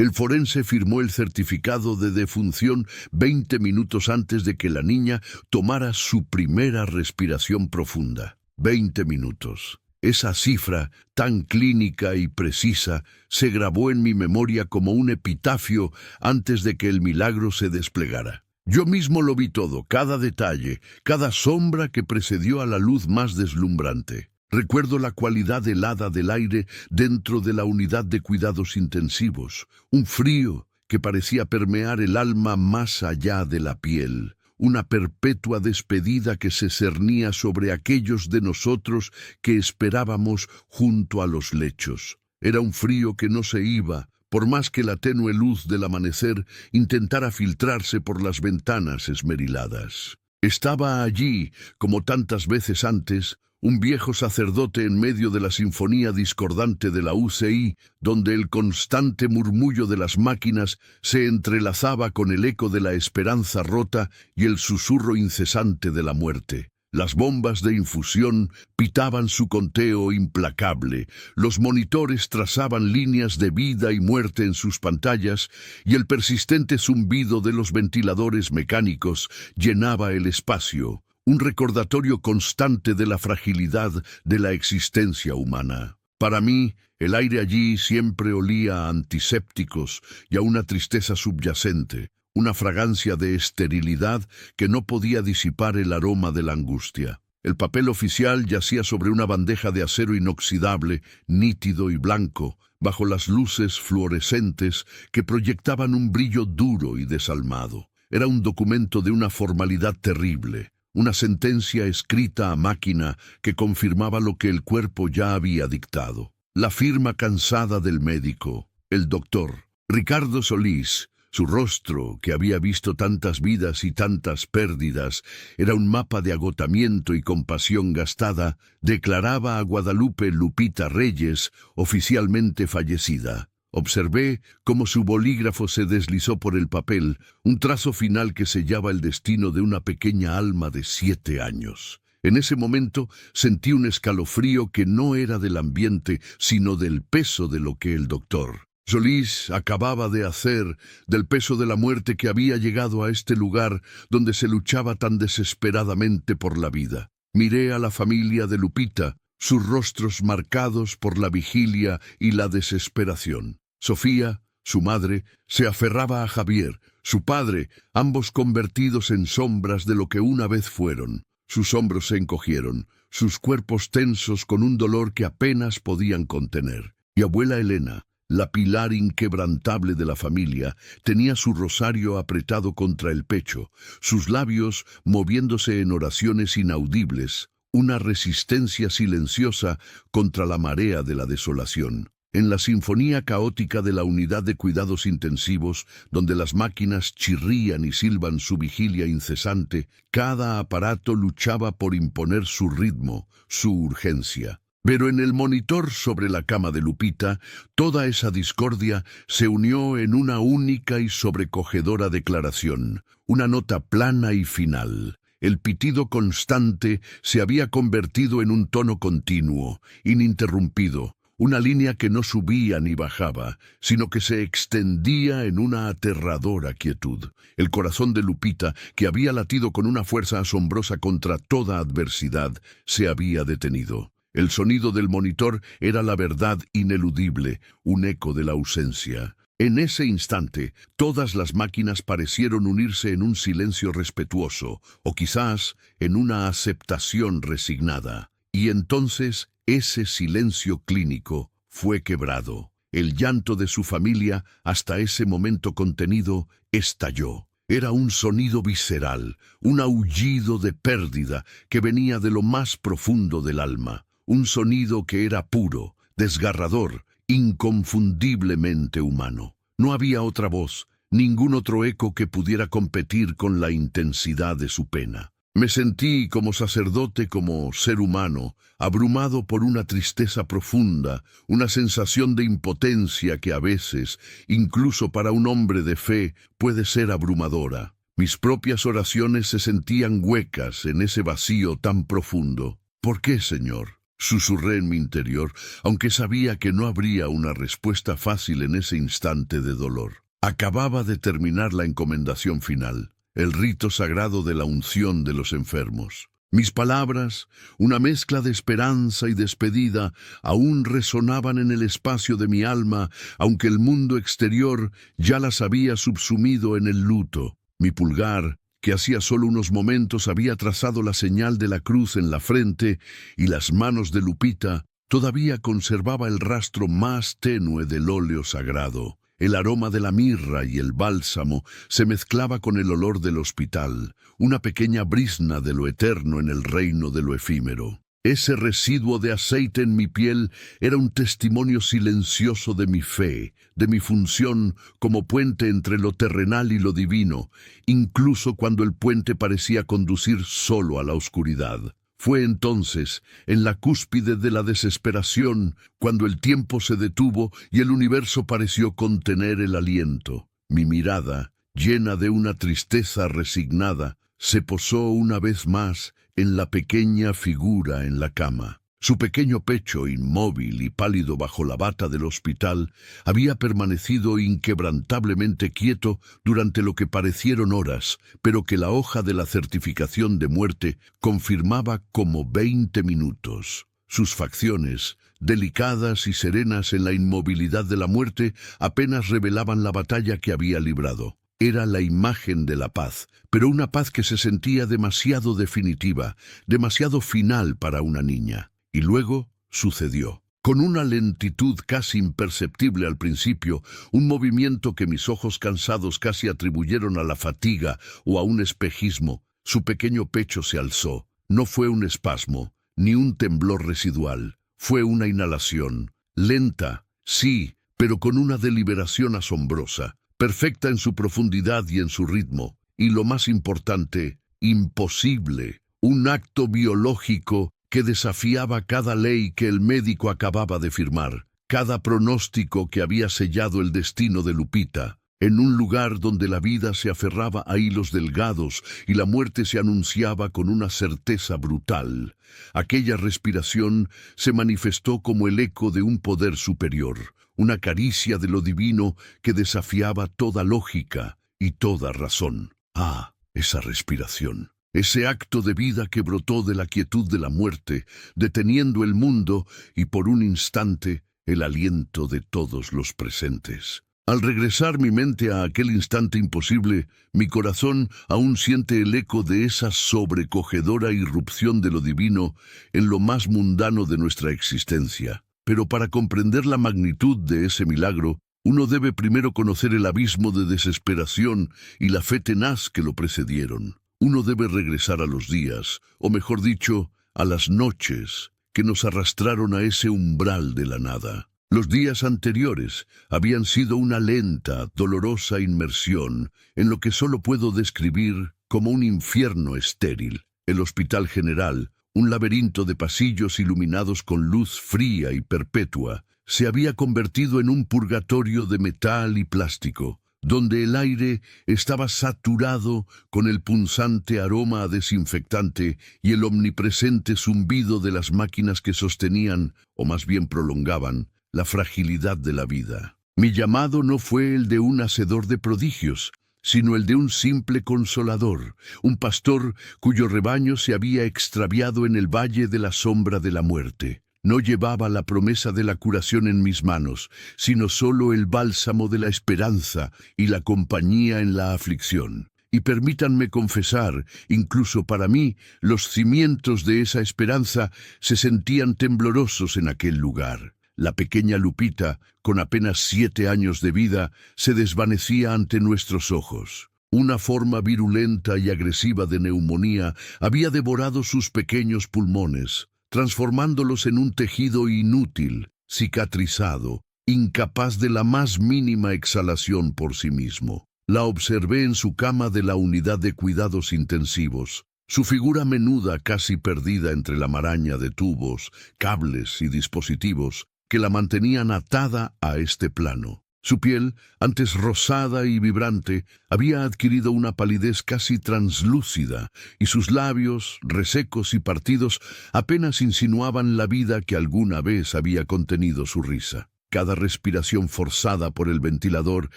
El forense firmó el certificado de defunción 20 minutos antes de que la niña tomara su primera respiración profunda. 20 minutos. Esa cifra, tan clínica y precisa, se grabó en mi memoria como un epitafio antes de que el milagro se desplegara. Yo mismo lo vi todo, cada detalle, cada sombra que precedió a la luz más deslumbrante. Recuerdo la cualidad helada del aire dentro de la unidad de cuidados intensivos, un frío que parecía permear el alma más allá de la piel, una perpetua despedida que se cernía sobre aquellos de nosotros que esperábamos junto a los lechos. Era un frío que no se iba, por más que la tenue luz del amanecer intentara filtrarse por las ventanas esmeriladas. Estaba allí, como tantas veces antes, un viejo sacerdote en medio de la sinfonía discordante de la UCI, donde el constante murmullo de las máquinas se entrelazaba con el eco de la esperanza rota y el susurro incesante de la muerte. Las bombas de infusión pitaban su conteo implacable, los monitores trazaban líneas de vida y muerte en sus pantallas, y el persistente zumbido de los ventiladores mecánicos llenaba el espacio, un recordatorio constante de la fragilidad de la existencia humana. Para mí, el aire allí siempre olía a antisépticos y a una tristeza subyacente, una fragancia de esterilidad que no podía disipar el aroma de la angustia. El papel oficial yacía sobre una bandeja de acero inoxidable, nítido y blanco, bajo las luces fluorescentes que proyectaban un brillo duro y desalmado. Era un documento de una formalidad terrible, una sentencia escrita a máquina que confirmaba lo que el cuerpo ya había dictado. La firma cansada del médico, el doctor Ricardo Solís. Su rostro, que había visto tantas vidas y tantas pérdidas, era un mapa de agotamiento y compasión gastada, declaraba a Guadalupe Lupita Reyes oficialmente fallecida. Observé cómo su bolígrafo se deslizó por el papel, un trazo final que sellaba el destino de una pequeña alma de 7 años. En ese momento sentí un escalofrío que no era del ambiente, sino del peso de lo que el doctor Solís acababa de hacer, del peso de la muerte que había llegado a este lugar donde se luchaba tan desesperadamente por la vida. Miré a la familia de Lupita, sus rostros marcados por la vigilia y la desesperación. Sofía, su madre, se aferraba a Javier, su padre, ambos convertidos en sombras de lo que una vez fueron. Sus hombros se encogieron, sus cuerpos tensos con un dolor que apenas podían contener. Y abuela Elena, la pilar inquebrantable de la familia, tenía su rosario apretado contra el pecho, sus labios moviéndose en oraciones inaudibles, una resistencia silenciosa contra la marea de la desolación. En la sinfonía caótica de la unidad de cuidados intensivos, donde las máquinas chirrían y silban su vigilia incesante, cada aparato luchaba por imponer su ritmo, su urgencia. Pero en el monitor sobre la cama de Lupita, toda esa discordia se unió en una única y sobrecogedora declaración, una nota plana y final. El pitido constante se había convertido en un tono continuo, ininterrumpido, una línea que no subía ni bajaba, sino que se extendía en una aterradora quietud. El corazón de Lupita, que había latido con una fuerza asombrosa contra toda adversidad, se había detenido. El sonido del monitor era la verdad ineludible, un eco de la ausencia. En ese instante, todas las máquinas parecieron unirse en un silencio respetuoso, o quizás en una aceptación resignada. Y entonces, ese silencio clínico fue quebrado. El llanto de su familia, hasta ese momento contenido, estalló. Era un sonido visceral, un aullido de pérdida que venía de lo más profundo del alma. Un sonido que era puro, desgarrador, inconfundiblemente humano. No había otra voz, ningún otro eco que pudiera competir con la intensidad de su pena. Me sentí como sacerdote, como ser humano, abrumado por una tristeza profunda, una sensación de impotencia que a veces, incluso para un hombre de fe, puede ser abrumadora. Mis propias oraciones se sentían huecas en ese vacío tan profundo. ¿Por qué, Señor? Susurré en mi interior, aunque sabía que no habría una respuesta fácil en ese instante de dolor. Acababa de terminar la encomendación final, el rito sagrado de la unción de los enfermos. Mis palabras, una mezcla de esperanza y despedida, aún resonaban en el espacio de mi alma, aunque el mundo exterior ya las había subsumido en el luto. Mi pulgar, que hacía solo unos momentos había trazado la señal de la cruz en la frente, y las manos de Lupita todavía conservaba el rastro más tenue del óleo sagrado. El aroma de la mirra y el bálsamo se mezclaba con el olor del hospital, una pequeña brizna de lo eterno en el reino de lo efímero. Ese residuo de aceite en mi piel era un testimonio silencioso de mi fe, de mi función como puente entre lo terrenal y lo divino, incluso cuando el puente parecía conducir solo a la oscuridad. Fue entonces, en la cúspide de la desesperación, cuando el tiempo se detuvo y el universo pareció contener el aliento. Mi mirada, llena de una tristeza resignada, se posó una vez más en la pequeña figura en la cama. Su pequeño pecho, inmóvil y pálido bajo la bata del hospital, había permanecido inquebrantablemente quieto durante lo que parecieron horas, pero que la hoja de la certificación de muerte confirmaba como 20 minutos. Sus facciones, delicadas y serenas en la inmovilidad de la muerte, apenas revelaban la batalla que había librado. Era la imagen de la paz, pero una paz que se sentía demasiado definitiva, demasiado final para una niña. Y luego sucedió. Con una lentitud casi imperceptible al principio, un movimiento que mis ojos cansados casi atribuyeron a la fatiga o a un espejismo, su pequeño pecho se alzó. No fue un espasmo, ni un temblor residual. Fue una inhalación, lenta, sí, pero con una deliberación asombrosa, perfecta en su profundidad y en su ritmo, y lo más importante, imposible, un acto biológico que desafiaba cada ley que el médico acababa de firmar, cada pronóstico que había sellado el destino de Lupita, en un lugar donde la vida se aferraba a hilos delgados y la muerte se anunciaba con una certeza brutal. Aquella respiración se manifestó como el eco de un poder superior, una caricia de lo divino que desafiaba toda lógica y toda razón. Ah, esa respiración. Ese acto de vida que brotó de la quietud de la muerte, deteniendo el mundo y por un instante el aliento de todos los presentes. Al regresar mi mente a aquel instante imposible, mi corazón aún siente el eco de esa sobrecogedora irrupción de lo divino en lo más mundano de nuestra existencia. Pero para comprender la magnitud de ese milagro, uno debe primero conocer el abismo de desesperación y la fe tenaz que lo precedieron. Uno debe regresar a los días, o mejor dicho, a las noches, que nos arrastraron a ese umbral de la nada. Los días anteriores habían sido una lenta, dolorosa inmersión en lo que solo puedo describir como un infierno estéril. El Hospital General, un laberinto de pasillos iluminados con luz fría y perpetua, se había convertido en un purgatorio de metal y plástico, donde el aire estaba saturado con el punzante aroma a desinfectante y el omnipresente zumbido de las máquinas que sostenían, o más bien prolongaban, la fragilidad de la vida. Mi llamado no fue el de un hacedor de prodigios, sino el de un simple consolador, un pastor cuyo rebaño se había extraviado en el valle de la sombra de la muerte. No llevaba la promesa de la curación en mis manos, sino solo el bálsamo de la esperanza y la compañía en la aflicción. Y permítanme confesar, incluso para mí, los cimientos de esa esperanza se sentían temblorosos en aquel lugar. La pequeña Lupita, con apenas 7 años de vida, se desvanecía ante nuestros ojos. Una forma virulenta y agresiva de neumonía había devorado sus pequeños pulmones, transformándolos en un tejido inútil, cicatrizado, incapaz de la más mínima exhalación por sí mismo. La observé en su cama de la unidad de cuidados intensivos, su figura menuda casi perdida entre la maraña de tubos, cables y dispositivos que la mantenían atada a este plano. Su piel, antes rosada y vibrante, había adquirido una palidez casi translúcida, y sus labios, resecos y partidos, apenas insinuaban la vida que alguna vez había contenido su risa. Cada respiración forzada por el ventilador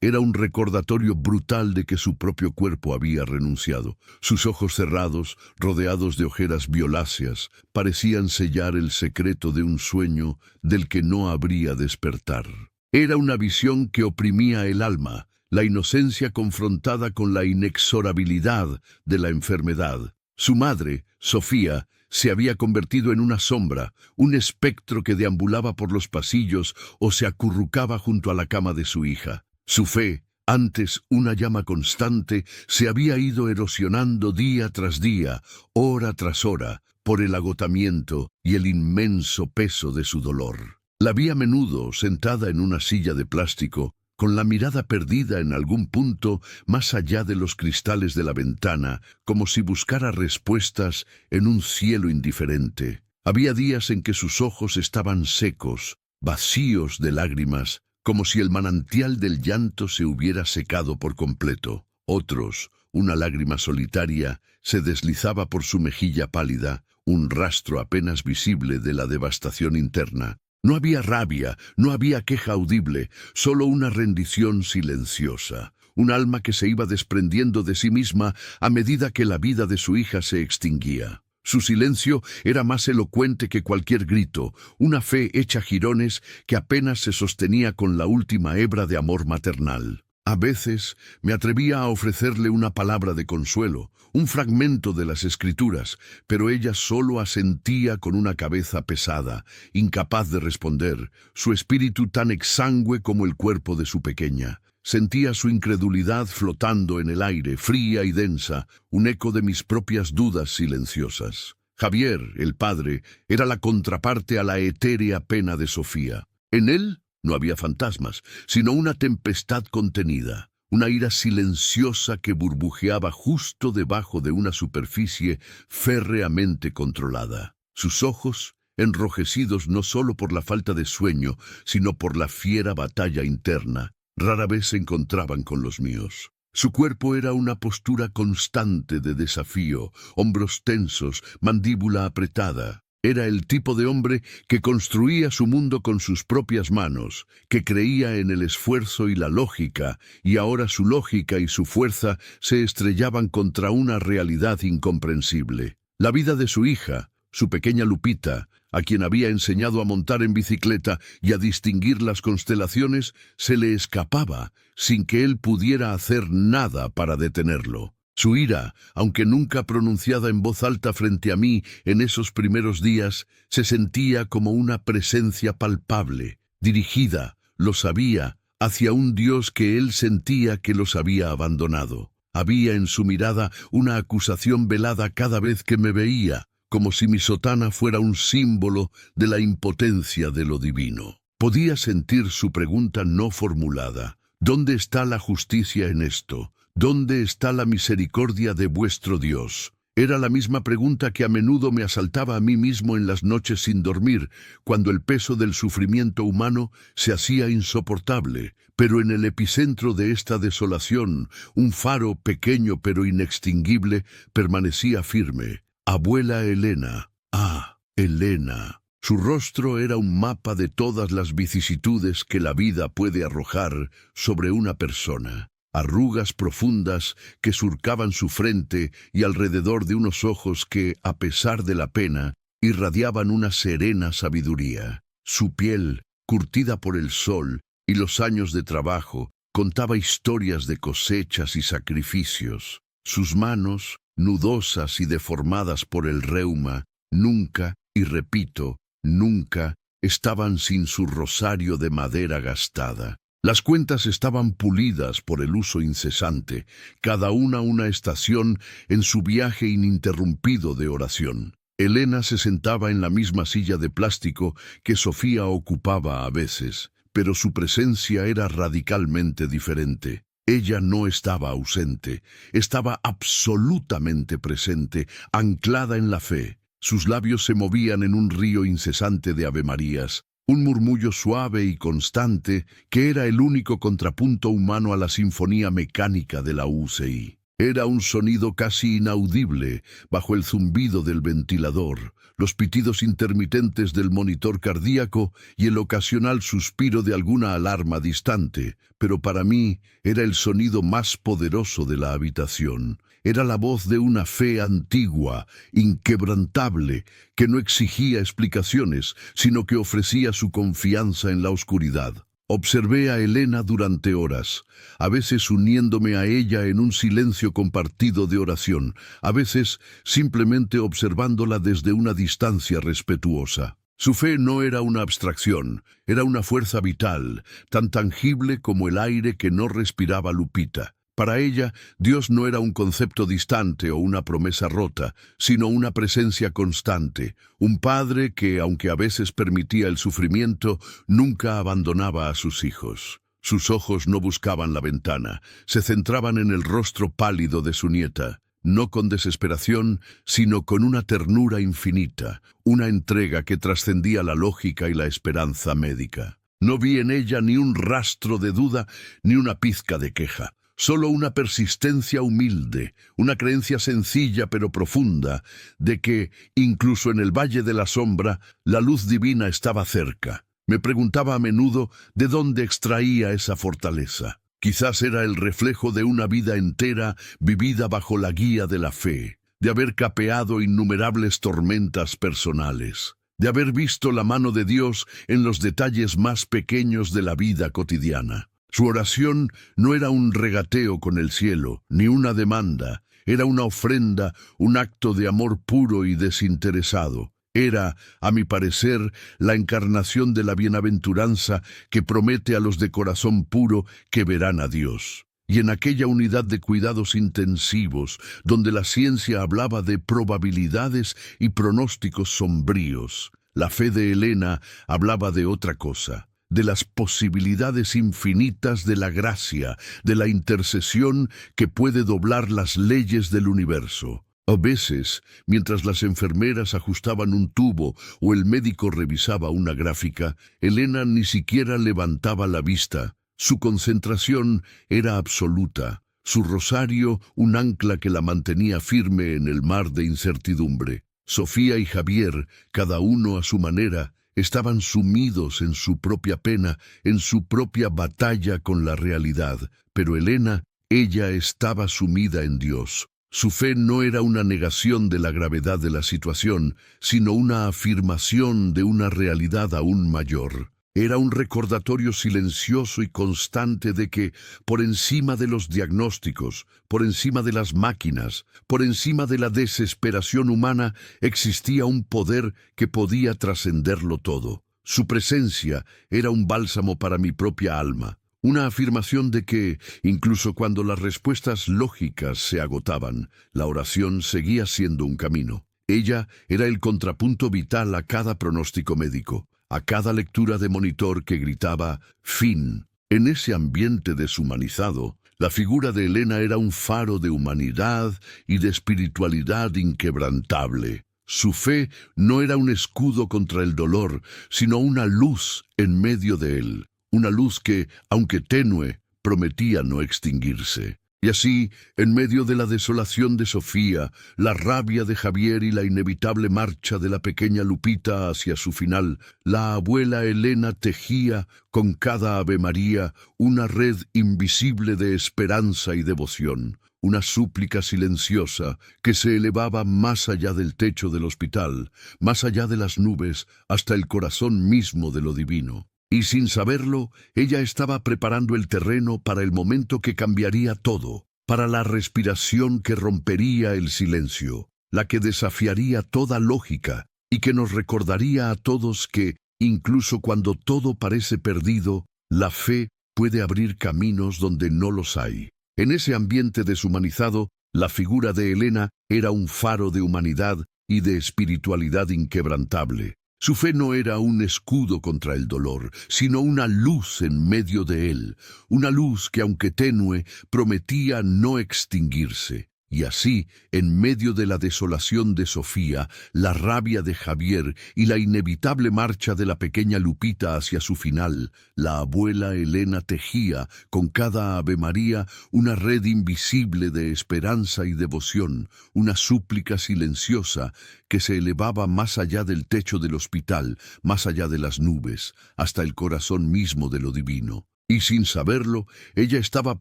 era un recordatorio brutal de que su propio cuerpo había renunciado. Sus ojos cerrados, rodeados de ojeras violáceas, parecían sellar el secreto de un sueño del que no habría despertar. Era una visión que oprimía el alma, la inocencia confrontada con la inexorabilidad de la enfermedad. Su madre, Sofía, se había convertido en una sombra, un espectro que deambulaba por los pasillos o se acurrucaba junto a la cama de su hija. Su fe, antes una llama constante, se había ido erosionando día tras día, hora tras hora, por el agotamiento y el inmenso peso de su dolor. La vi a menudo sentada en una silla de plástico, con la mirada perdida en algún punto más allá de los cristales de la ventana, como si buscara respuestas en un cielo indiferente. Había días en que sus ojos estaban secos, vacíos de lágrimas, como si el manantial del llanto se hubiera secado por completo. Otros, una lágrima solitaria, se deslizaba por su mejilla pálida, un rastro apenas visible de la devastación interna. No había rabia, no había queja audible, solo una rendición silenciosa, un alma que se iba desprendiendo de sí misma a medida que la vida de su hija se extinguía. Su silencio era más elocuente que cualquier grito, una fe hecha jirones que apenas se sostenía con la última hebra de amor maternal. A veces me atrevía a ofrecerle una palabra de consuelo, un fragmento de las Escrituras, pero ella solo asentía con una cabeza pesada, incapaz de responder, su espíritu tan exangüe como el cuerpo de su pequeña. Sentía su incredulidad flotando en el aire, fría y densa, un eco de mis propias dudas silenciosas. Javier, el padre, era la contraparte a la etérea pena de Sofía. En él no había fantasmas, sino una tempestad contenida, una ira silenciosa que burbujeaba justo debajo de una superficie férreamente controlada. Sus ojos, enrojecidos no solo por la falta de sueño, sino por la fiera batalla interna, rara vez se encontraban con los míos. Su cuerpo era una postura constante de desafío, hombros tensos, mandíbula apretada. Era el tipo de hombre que construía su mundo con sus propias manos, que creía en el esfuerzo y la lógica, y ahora su lógica y su fuerza se estrellaban contra una realidad incomprensible. La vida de su hija, su pequeña Lupita, a quien había enseñado a montar en bicicleta y a distinguir las constelaciones, se le escapaba sin que él pudiera hacer nada para detenerlo. Su ira, aunque nunca pronunciada en voz alta frente a mí en esos primeros días, se sentía como una presencia palpable, dirigida, lo sabía, hacia un Dios que él sentía que los había abandonado. Había en su mirada una acusación velada cada vez que me veía, como si mi sotana fuera un símbolo de la impotencia de lo divino. Podía sentir su pregunta no formulada. ¿Dónde está la justicia en esto? ¿Dónde está la misericordia de vuestro Dios? Era la misma pregunta que a menudo me asaltaba a mí mismo en las noches sin dormir, cuando el peso del sufrimiento humano se hacía insoportable. Pero en el epicentro de esta desolación, un faro pequeño pero inextinguible permanecía firme. Abuela Elena. Ah, Elena. Su rostro era un mapa de todas las vicisitudes que la vida puede arrojar sobre una persona. Arrugas profundas que surcaban su frente y alrededor de unos ojos que, a pesar de la pena, irradiaban una serena sabiduría. Su piel, curtida por el sol y los años de trabajo, contaba historias de cosechas y sacrificios. Sus manos, nudosas y deformadas por el reuma, nunca, y repito, nunca, estaban sin su rosario de madera gastada. Las cuentas estaban pulidas por el uso incesante, cada una estación en su viaje ininterrumpido de oración. Elena se sentaba en la misma silla de plástico que Sofía ocupaba a veces, pero su presencia era radicalmente diferente. Ella no estaba ausente, estaba absolutamente presente, anclada en la fe. Sus labios se movían en un río incesante de avemarías, un murmullo suave y constante que era el único contrapunto humano a la sinfonía mecánica de la UCI. Era un sonido casi inaudible bajo el zumbido del ventilador, los pitidos intermitentes del monitor cardíaco y el ocasional suspiro de alguna alarma distante, pero para mí era el sonido más poderoso de la habitación. Era la voz de una fe antigua, inquebrantable, que no exigía explicaciones, sino que ofrecía su confianza en la oscuridad. Observé a Elena durante horas, a veces uniéndome a ella en un silencio compartido de oración, a veces simplemente observándola desde una distancia respetuosa. Su fe no era una abstracción, era una fuerza vital, tan tangible como el aire que no respiraba Lupita. Para ella, Dios no era un concepto distante o una promesa rota, sino una presencia constante, un padre que, aunque a veces permitía el sufrimiento, nunca abandonaba a sus hijos. Sus ojos no buscaban la ventana, se centraban en el rostro pálido de su nieta, no con desesperación, sino con una ternura infinita, una entrega que trascendía la lógica y la esperanza médica. No vi en ella ni un rastro de duda, ni una pizca de queja. Solo una persistencia humilde, una creencia sencilla pero profunda, de que, incluso en el valle de la sombra, la luz divina estaba cerca. Me preguntaba a menudo de dónde extraía esa fortaleza. Quizás era el reflejo de una vida entera vivida bajo la guía de la fe, de haber capeado innumerables tormentas personales, de haber visto la mano de Dios en los detalles más pequeños de la vida cotidiana. Su oración no era un regateo con el cielo, ni una demanda, era una ofrenda, un acto de amor puro y desinteresado. Era, a mi parecer, la encarnación de la bienaventuranza que promete a los de corazón puro que verán a Dios. Y en aquella unidad de cuidados intensivos, donde la ciencia hablaba de probabilidades y pronósticos sombríos, la fe de Elena hablaba de otra cosa, de las posibilidades infinitas de la gracia, de la intercesión que puede doblar las leyes del universo. A veces, mientras las enfermeras ajustaban un tubo o el médico revisaba una gráfica, Elena ni siquiera levantaba la vista. Su concentración era absoluta, su rosario un ancla que la mantenía firme en el mar de incertidumbre. Sofía y Javier, cada uno a su manera, estaban sumidos en su propia pena, en su propia batalla con la realidad, pero Elena, ella estaba sumida en Dios. Su fe no era una negación de la gravedad de la situación, sino una afirmación de una realidad aún mayor. Era un recordatorio silencioso y constante de que, por encima de los diagnósticos, por encima de las máquinas, por encima de la desesperación humana, existía un poder que podía trascenderlo todo. Su presencia era un bálsamo para mi propia alma, una afirmación de que, incluso cuando las respuestas lógicas se agotaban, la oración seguía siendo un camino. Ella era el contrapunto vital a cada pronóstico médico, a cada lectura de monitor que gritaba «fin». En ese ambiente deshumanizado, la figura de Elena era un faro de humanidad y de espiritualidad inquebrantable. Su fe no era un escudo contra el dolor, sino una luz en medio de él, una luz que, aunque tenue, prometía no extinguirse. Y así, en medio de la desolación de Sofía, la rabia de Javier y la inevitable marcha de la pequeña Lupita hacia su final, la abuela Elena tejía, con cada Ave María, una red invisible de esperanza y devoción, una súplica silenciosa que se elevaba más allá del techo del hospital, más allá de las nubes, hasta el corazón mismo de lo divino. Y sin saberlo, ella estaba preparando el terreno para el momento que cambiaría todo, para la respiración que rompería el silencio, la que desafiaría toda lógica y que nos recordaría a todos que, incluso cuando todo parece perdido, la fe puede abrir caminos donde no los hay. En ese ambiente deshumanizado, la figura de Elena era un faro de humanidad y de espiritualidad inquebrantable. Su fe no era un escudo contra el dolor, sino una luz en medio de él, una luz que, aunque tenue, prometía no extinguirse. Y así, en medio de la desolación de Sofía, la rabia de Javier y la inevitable marcha de la pequeña Lupita hacia su final, la abuela Elena tejía, con cada Ave María, una red invisible de esperanza y devoción, una súplica silenciosa que se elevaba más allá del techo del hospital, más allá de las nubes, hasta el corazón mismo de lo divino. Y sin saberlo, ella estaba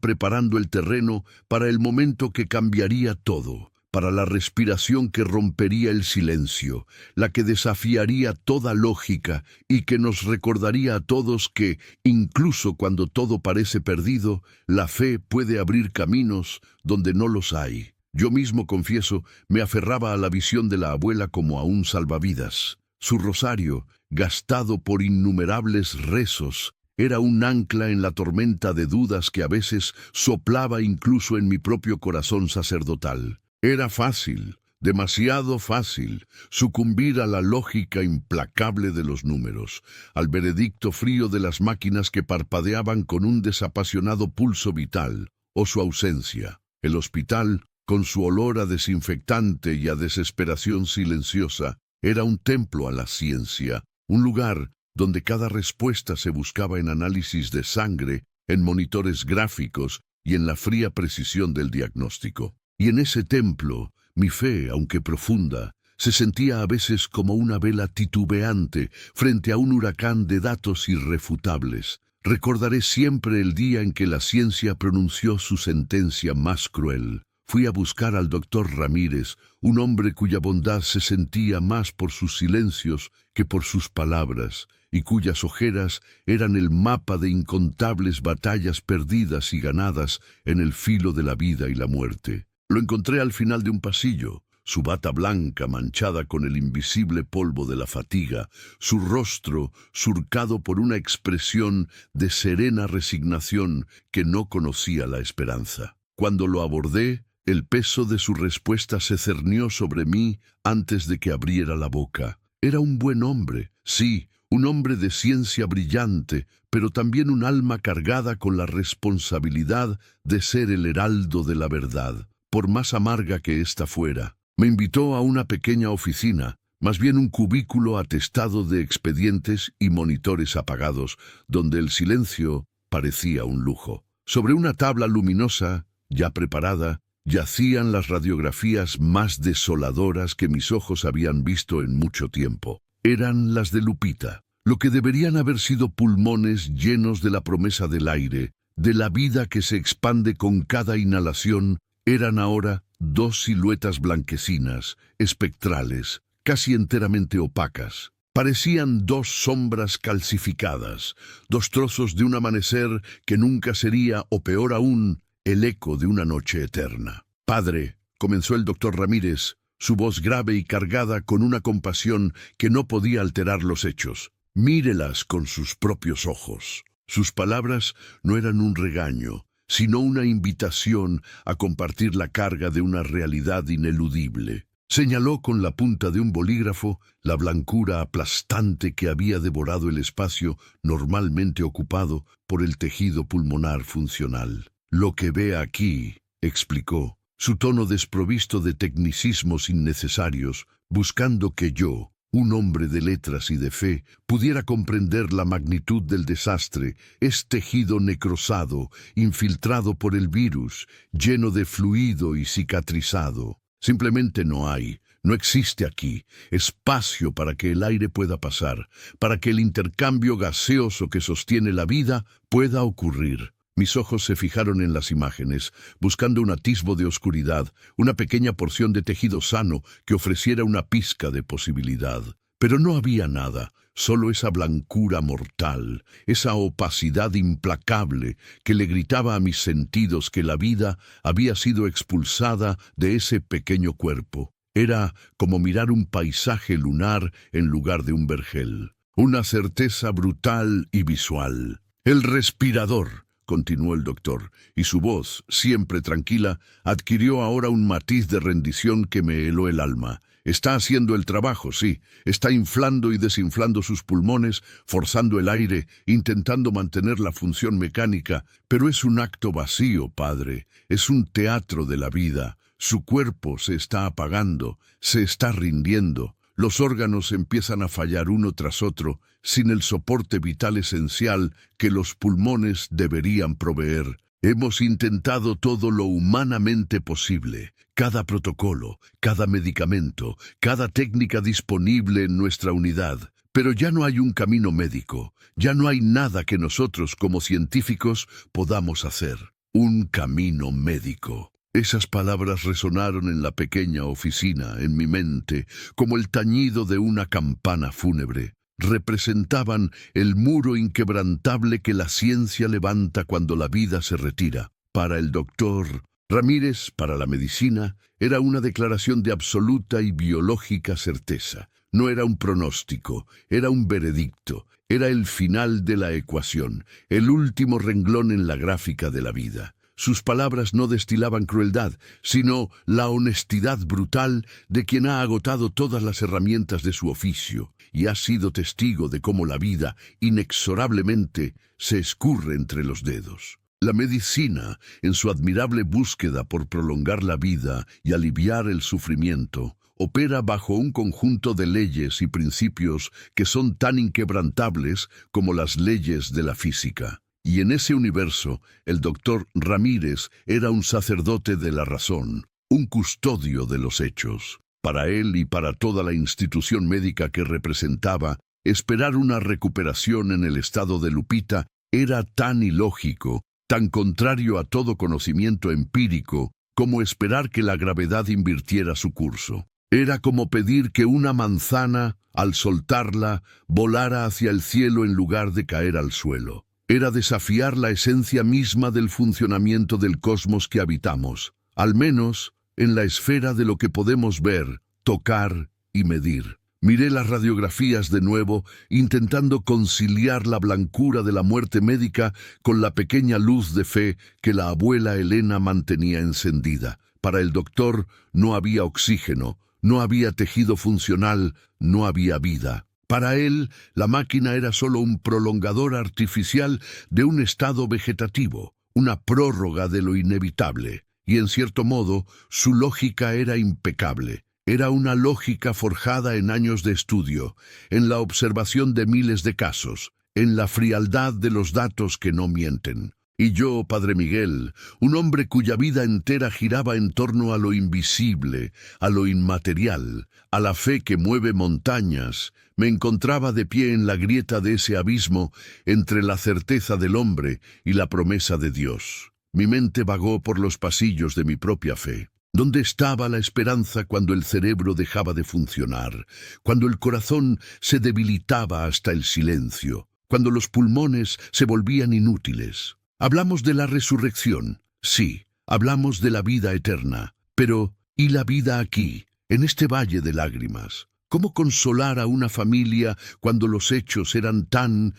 preparando el terreno para el momento que cambiaría todo, para la respiración que rompería el silencio, la que desafiaría toda lógica y que nos recordaría a todos que, incluso cuando todo parece perdido, la fe puede abrir caminos donde no los hay. Yo mismo, confieso, me aferraba a la visión de la abuela como a un salvavidas. Su rosario, gastado por innumerables rezos, era un ancla en la tormenta de dudas que a veces soplaba incluso en mi propio corazón sacerdotal. Era fácil, demasiado fácil, sucumbir a la lógica implacable de los números, al veredicto frío de las máquinas que parpadeaban con un desapasionado pulso vital, o su ausencia. El hospital, con su olor a desinfectante y a desesperación silenciosa, era un templo a la ciencia, un lugar donde cada respuesta se buscaba en análisis de sangre, en monitores gráficos y en la fría precisión del diagnóstico. Y en ese templo, mi fe, aunque profunda, se sentía a veces como una vela titubeante frente a un huracán de datos irrefutables. Recordaré siempre el día en que la ciencia pronunció su sentencia más cruel. Fui a buscar al doctor Ramírez, un hombre cuya bondad se sentía más por sus silencios que por sus palabras, y cuyas ojeras eran el mapa de incontables batallas perdidas y ganadas en el filo de la vida y la muerte. Lo encontré al final de un pasillo, su bata blanca manchada con el invisible polvo de la fatiga, su rostro surcado por una expresión de serena resignación que no conocía la esperanza. Cuando lo abordé, el peso de su respuesta se cernió sobre mí antes de que abriera la boca. Era un buen hombre, sí, un hombre de ciencia brillante, pero también un alma cargada con la responsabilidad de ser el heraldo de la verdad, por más amarga que ésta fuera. Me invitó a una pequeña oficina, más bien un cubículo atestado de expedientes y monitores apagados, donde el silencio parecía un lujo. Sobre una tabla luminosa, ya preparada, yacían las radiografías más desoladoras que mis ojos habían visto en mucho tiempo. Eran las de Lupita, lo que deberían haber sido pulmones llenos de la promesa del aire, de la vida que se expande con cada inhalación, eran ahora dos siluetas blanquecinas, espectrales, casi enteramente opacas. Parecían dos sombras calcificadas, dos trozos de un amanecer que nunca sería, o peor aún, el eco de una noche eterna. «Padre», comenzó el doctor Ramírez, su voz grave y cargada con una compasión que no podía alterar los hechos. «Mírelas con sus propios ojos». Sus palabras no eran un regaño, sino una invitación a compartir la carga de una realidad ineludible. Señaló con la punta de un bolígrafo la blancura aplastante que había devorado el espacio normalmente ocupado por el tejido pulmonar funcional. «Lo que ve aquí», explicó, su tono desprovisto de tecnicismos innecesarios, buscando que yo, un hombre de letras y de fe, pudiera comprender la magnitud del desastre, es tejido necrosado, infiltrado por el virus, lleno de fluido y cicatrizado. Simplemente no hay, no existe aquí, espacio para que el aire pueda pasar, para que el intercambio gaseoso que sostiene la vida pueda ocurrir. Mis ojos se fijaron en las imágenes, buscando un atisbo de oscuridad, una pequeña porción de tejido sano que ofreciera una pizca de posibilidad. Pero no había nada, solo esa blancura mortal, esa opacidad implacable que le gritaba a mis sentidos que la vida había sido expulsada de ese pequeño cuerpo. Era como mirar un paisaje lunar en lugar de un vergel. Una certeza brutal y visual. «El respirador», continuó el doctor, y su voz, siempre tranquila, adquirió ahora un matiz de rendición que me heló el alma. «Está haciendo el trabajo, sí, está inflando y desinflando sus pulmones, forzando el aire, intentando mantener la función mecánica, pero es un acto vacío, padre, es un teatro de la vida. Su cuerpo se está apagando, se está rindiendo. Los órganos empiezan a fallar uno tras otro, sin el soporte vital esencial que los pulmones deberían proveer. Hemos intentado todo lo humanamente posible, cada protocolo, cada medicamento, cada técnica disponible en nuestra unidad. Pero ya no hay un camino médico, ya no hay nada que nosotros como científicos podamos hacer. Un camino médico. Esas palabras resonaron en la pequeña oficina, en mi mente, como el tañido de una campana fúnebre. Representaban el muro inquebrantable que la ciencia levanta cuando la vida se retira. Para el doctor Ramírez, para la medicina, era una declaración de absoluta y biológica certeza. No era un pronóstico, era un veredicto, era el final de la ecuación, el último renglón en la gráfica de la vida. Sus palabras no destilaban crueldad, sino la honestidad brutal de quien ha agotado todas las herramientas de su oficio y ha sido testigo de cómo la vida, inexorablemente, se escurre entre los dedos. La medicina, en su admirable búsqueda por prolongar la vida y aliviar el sufrimiento, opera bajo un conjunto de leyes y principios que son tan inquebrantables como las leyes de la física. Y en ese universo, el doctor Ramírez era un sacerdote de la razón, un custodio de los hechos. Para él y para toda la institución médica que representaba, esperar una recuperación en el estado de Lupita era tan ilógico, tan contrario a todo conocimiento empírico, como esperar que la gravedad invirtiera su curso. Era como pedir que una manzana, al soltarla, volara hacia el cielo en lugar de caer al suelo. Era desafiar la esencia misma del funcionamiento del cosmos que habitamos, al menos en la esfera de lo que podemos ver, tocar y medir. Miré las radiografías de nuevo, intentando conciliar la blancura de la muerte médica con la pequeña luz de fe que la abuela Elena mantenía encendida. Para el doctor no había oxígeno, no había tejido funcional, no había vida. Para él, la máquina era solo un prolongador artificial de un estado vegetativo, una prórroga de lo inevitable, y en cierto modo, su lógica era impecable. Era una lógica forjada en años de estudio, en la observación de miles de casos, en la frialdad de los datos que no mienten. Y yo, Padre Miguel, un hombre cuya vida entera giraba en torno a lo invisible, a lo inmaterial, a la fe que mueve montañas, me encontraba de pie en la grieta de ese abismo entre la certeza del hombre y la promesa de Dios. Mi mente vagó por los pasillos de mi propia fe. ¿Dónde estaba la esperanza cuando el cerebro dejaba de funcionar, cuando el corazón se debilitaba hasta el silencio, cuando los pulmones se volvían inútiles? Hablamos de la resurrección, sí, hablamos de la vida eterna, pero ¿y la vida aquí, en este valle de lágrimas? ¿Cómo consolar a una familia cuando los hechos eran tan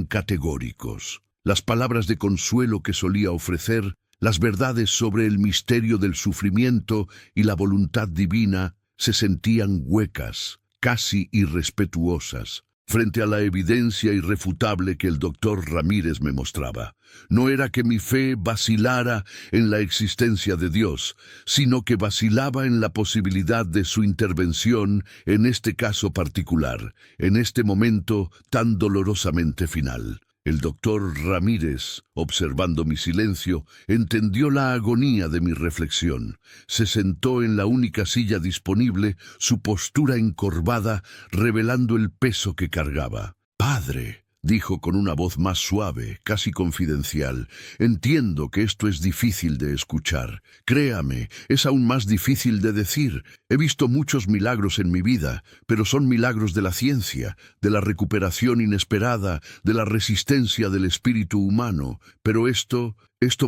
categóricos? Las palabras de consuelo que solía ofrecer, las verdades sobre el misterio del sufrimiento y la voluntad divina, se sentían huecas, casi irrespetuosas, frente a la evidencia irrefutable que el doctor Ramírez me mostraba. No era que mi fe vacilara en la existencia de Dios, sino que vacilaba en la posibilidad de su intervención en este caso particular, en este momento tan dolorosamente final. El doctor Ramírez, observando mi silencio, entendió la agonía de mi reflexión. Se sentó en la única silla disponible, su postura encorvada, revelando el peso que cargaba. «Padre», dijo con una voz más suave, casi confidencial, «entiendo que esto es difícil de escuchar. Créame, es aún más difícil de decir. He visto muchos milagros en mi vida, pero son milagros de la ciencia, de la recuperación inesperada, de la resistencia del espíritu humano. Pero esto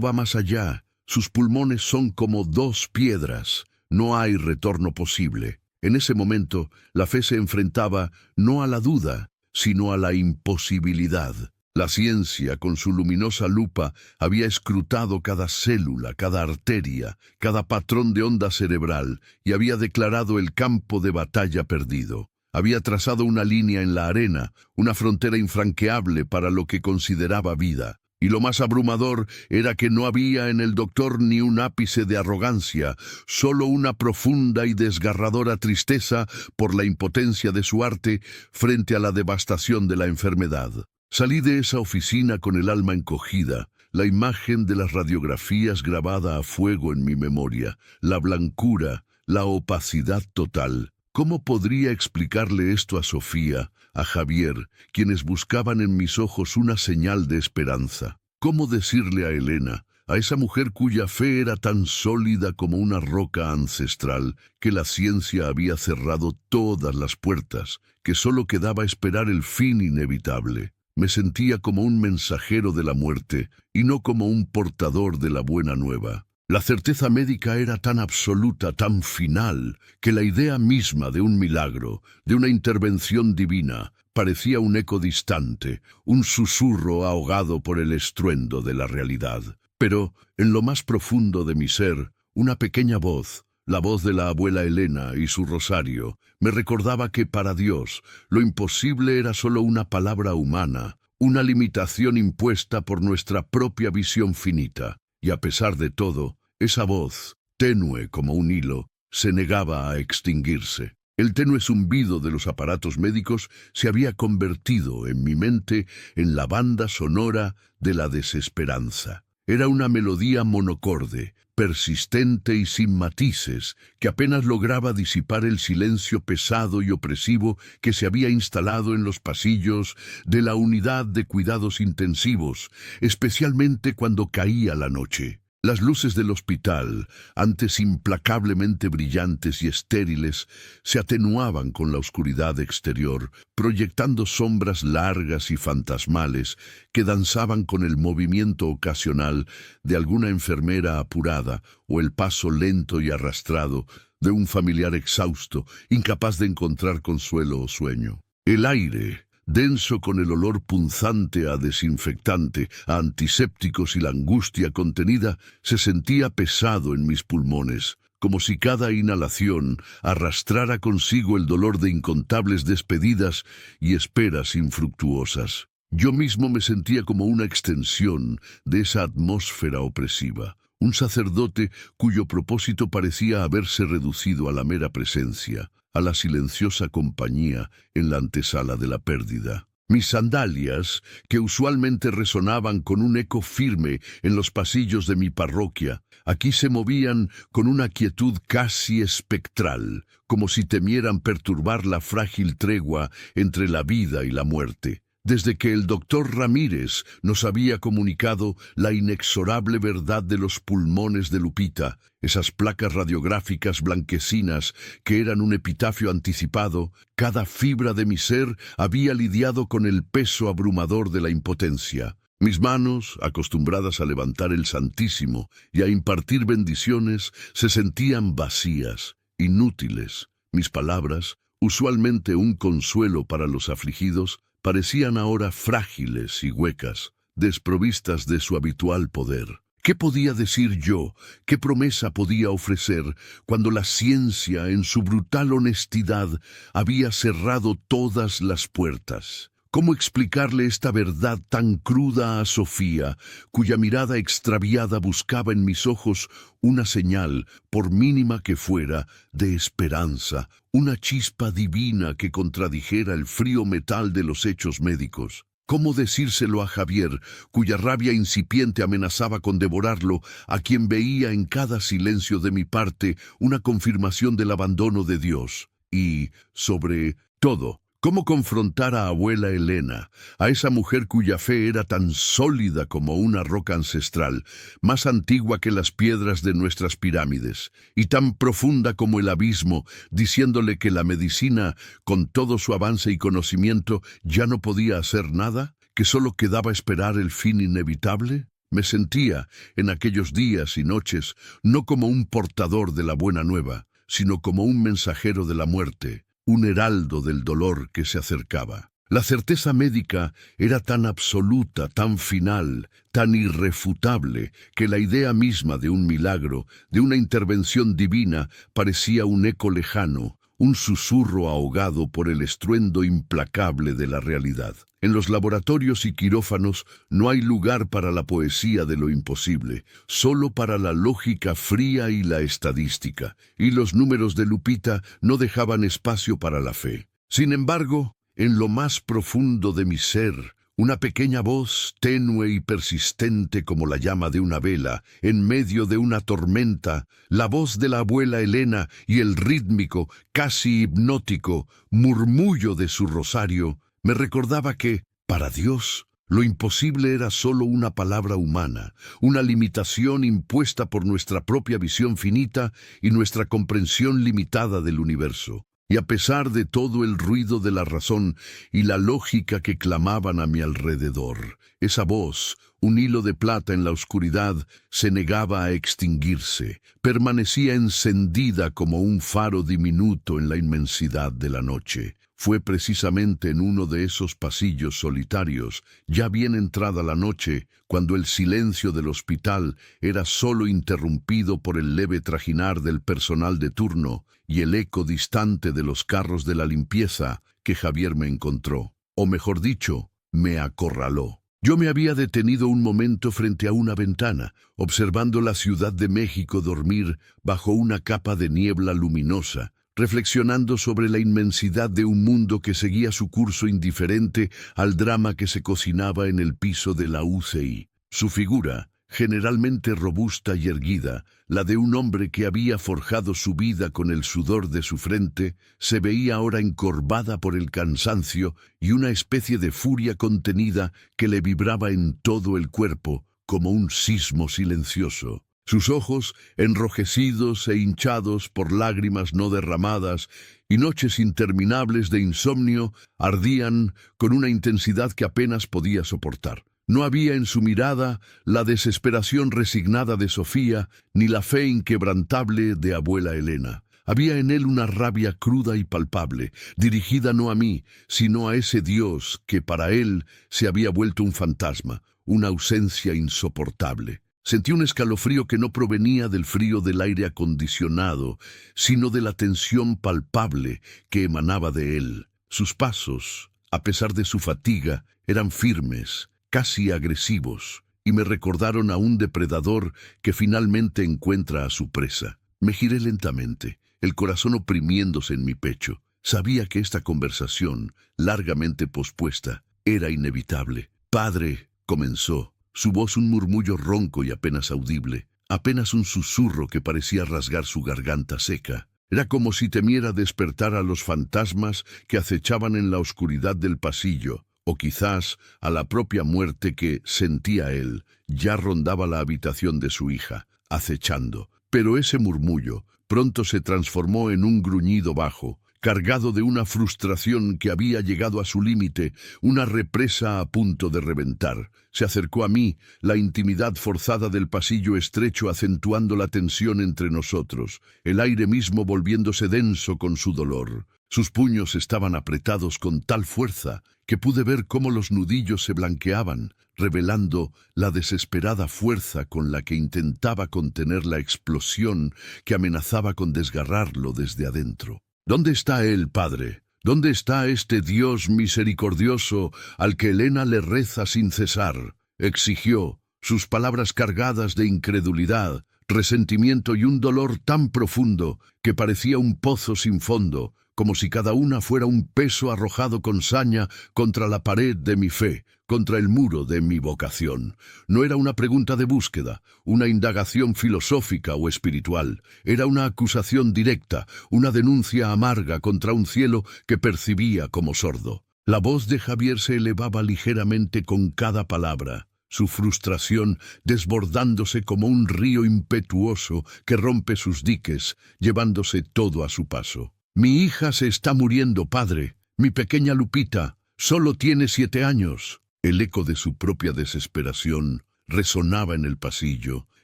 va más allá. Sus pulmones son como dos piedras. No hay retorno posible». En ese momento, la fe se enfrentaba no a la duda, sino a la imposibilidad. La ciencia, con su luminosa lupa, había escrutado cada célula, cada arteria, cada patrón de onda cerebral, y había declarado el campo de batalla perdido. Había trazado una línea en la arena, una frontera infranqueable para lo que consideraba vida. Y lo más abrumador era que no había en el doctor ni un ápice de arrogancia, solo una profunda y desgarradora tristeza por la impotencia de su arte frente a la devastación de la enfermedad. Salí de esa oficina con el alma encogida, la imagen de las radiografías grabada a fuego en mi memoria, la blancura, la opacidad total. ¿Cómo podría explicarle esto a Sofía, a Javier, quienes buscaban en mis ojos una señal de esperanza? ¿Cómo decirle a Elena, a esa mujer cuya fe era tan sólida como una roca ancestral, que la ciencia había cerrado todas las puertas, que solo quedaba esperar el fin inevitable? Me sentía como un mensajero de la muerte y no como un portador de la buena nueva. La certeza médica era tan absoluta, tan final, que la idea misma de un milagro, de una intervención divina, parecía un eco distante, un susurro ahogado por el estruendo de la realidad. Pero, en lo más profundo de mi ser, una pequeña voz, la voz de la abuela Elena y su rosario, me recordaba que para Dios lo imposible era solo una palabra humana, una limitación impuesta por nuestra propia visión finita. Y a pesar de todo, esa voz, tenue como un hilo, se negaba a extinguirse. El tenue zumbido de los aparatos médicos se había convertido en mi mente en la banda sonora de la desesperanza. Era una melodía monocorde, persistente y sin matices, que apenas lograba disipar el silencio pesado y opresivo que se había instalado en los pasillos de la unidad de cuidados intensivos, especialmente cuando caía la noche. Las luces del hospital, antes implacablemente brillantes y estériles, se atenuaban con la oscuridad exterior, proyectando sombras largas y fantasmales que danzaban con el movimiento ocasional de alguna enfermera apurada o el paso lento y arrastrado de un familiar exhausto, incapaz de encontrar consuelo o sueño. El aire, denso con el olor punzante a desinfectante, a antisépticos y la angustia contenida, se sentía pesado en mis pulmones, como si cada inhalación arrastrara consigo el dolor de incontables despedidas y esperas infructuosas. Yo mismo me sentía como una extensión de esa atmósfera opresiva, un sacerdote cuyo propósito parecía haberse reducido a la mera presencia, a la silenciosa compañía en la antesala de la pérdida. Mis sandalias, que usualmente resonaban con un eco firme en los pasillos de mi parroquia, aquí se movían con una quietud casi espectral, como si temieran perturbar la frágil tregua entre la vida y la muerte. Desde que el doctor Ramírez nos había comunicado la inexorable verdad de los pulmones de Lupita, esas placas radiográficas blanquecinas que eran un epitafio anticipado, cada fibra de mi ser había lidiado con el peso abrumador de la impotencia. Mis manos, acostumbradas a levantar el Santísimo y a impartir bendiciones, se sentían vacías, inútiles. Mis palabras, usualmente un consuelo para los afligidos, parecían ahora frágiles y huecas, desprovistas de su habitual poder. ¿Qué podía decir yo? ¿Qué promesa podía ofrecer cuando la ciencia, en su brutal honestidad, había cerrado todas las puertas? ¿Cómo explicarle esta verdad tan cruda a Sofía, cuya mirada extraviada buscaba en mis ojos una señal, por mínima que fuera, de esperanza, una chispa divina que contradijera el frío metal de los hechos médicos? ¿Cómo decírselo a Javier, cuya rabia incipiente amenazaba con devorarlo, a quien veía en cada silencio de mi parte una confirmación del abandono de Dios? Y, sobre todo, ¿cómo confrontar a abuela Elena, a esa mujer cuya fe era tan sólida como una roca ancestral, más antigua que las piedras de nuestras pirámides, y tan profunda como el abismo, diciéndole que la medicina, con todo su avance y conocimiento, ya no podía hacer nada, que solo quedaba esperar el fin inevitable? Me sentía, en aquellos días y noches, no como un portador de la buena nueva, sino como un mensajero de la muerte, un heraldo del dolor que se acercaba. La certeza médica era tan absoluta, tan final, tan irrefutable, que la idea misma de un milagro, de una intervención divina, parecía un eco lejano, un susurro ahogado por el estruendo implacable de la realidad. En los laboratorios y quirófanos no hay lugar para la poesía de lo imposible, solo para la lógica fría y la estadística, y los números de Lupita no dejaban espacio para la fe. Sin embargo, en lo más profundo de mi ser, una pequeña voz, tenue y persistente como la llama de una vela, en medio de una tormenta, la voz de la abuela Elena y el rítmico, casi hipnótico, murmullo de su rosario, me recordaba que, para Dios, lo imposible era solo una palabra humana, una limitación impuesta por nuestra propia visión finita y nuestra comprensión limitada del universo. Y a pesar de todo el ruido de la razón y la lógica que clamaban a mi alrededor, esa voz, un hilo de plata en la oscuridad, se negaba a extinguirse, permanecía encendida como un faro diminuto en la inmensidad de la noche. Fue precisamente en uno de esos pasillos solitarios, ya bien entrada la noche, cuando el silencio del hospital era solo interrumpido por el leve trajinar del personal de turno y el eco distante de los carros de la limpieza, que Javier me encontró, o mejor dicho, me acorraló. Yo me había detenido un momento frente a una ventana, observando la Ciudad de México dormir bajo una capa de niebla luminosa, reflexionando sobre la inmensidad de un mundo que seguía su curso indiferente al drama que se cocinaba en el piso de la UCI. Su figura, generalmente robusta y erguida, la de un hombre que había forjado su vida con el sudor de su frente, se veía ahora encorvada por el cansancio y una especie de furia contenida que le vibraba en todo el cuerpo, como un sismo silencioso. Sus ojos, enrojecidos e hinchados por lágrimas no derramadas y noches interminables de insomnio, ardían con una intensidad que apenas podía soportar. No había en su mirada la desesperación resignada de Sofía, ni la fe inquebrantable de abuela Elena. Había en él una rabia cruda y palpable, dirigida no a mí, sino a ese Dios que para él se había vuelto un fantasma, una ausencia insoportable. Sentí un escalofrío que no provenía del frío del aire acondicionado, sino de la tensión palpable que emanaba de él. Sus pasos, a pesar de su fatiga, eran firmes, casi agresivos, y me recordaron a un depredador que finalmente encuentra a su presa. Me giré lentamente, el corazón oprimiéndose en mi pecho. Sabía que esta conversación, largamente pospuesta, era inevitable. «Padre», comenzó, su voz un murmullo ronco y apenas audible, apenas un susurro que parecía rasgar su garganta seca. Era como si temiera despertar a los fantasmas que acechaban en la oscuridad del pasillo, o quizás a la propia muerte que, sentía él, ya rondaba la habitación de su hija, acechando. Pero ese murmullo pronto se transformó en un gruñido bajo, cargado de una frustración que había llegado a su límite, una represa a punto de reventar. Se acercó a mí, la intimidad forzada del pasillo estrecho acentuando la tensión entre nosotros, el aire mismo volviéndose denso con su dolor. Sus puños estaban apretados con tal fuerza que pude ver cómo los nudillos se blanqueaban, revelando la desesperada fuerza con la que intentaba contener la explosión que amenazaba con desgarrarlo desde adentro. «¿Dónde está él, padre? ¿Dónde está este Dios misericordioso al que Elena le reza sin cesar?», exigió, sus palabras cargadas de incredulidad, resentimiento y un dolor tan profundo que parecía un pozo sin fondo, como si cada una fuera un peso arrojado con saña contra la pared de mi fe, contra el muro de mi vocación. No era una pregunta de búsqueda, una indagación filosófica o espiritual. Era una acusación directa, una denuncia amarga contra un cielo que percibía como sordo. La voz de Javier se elevaba ligeramente con cada palabra, su frustración desbordándose como un río impetuoso que rompe sus diques, llevándose todo a su paso. «Mi hija se está muriendo, padre. Mi pequeña Lupita. Solo tiene 7 años». El eco de su propia desesperación resonaba en el pasillo,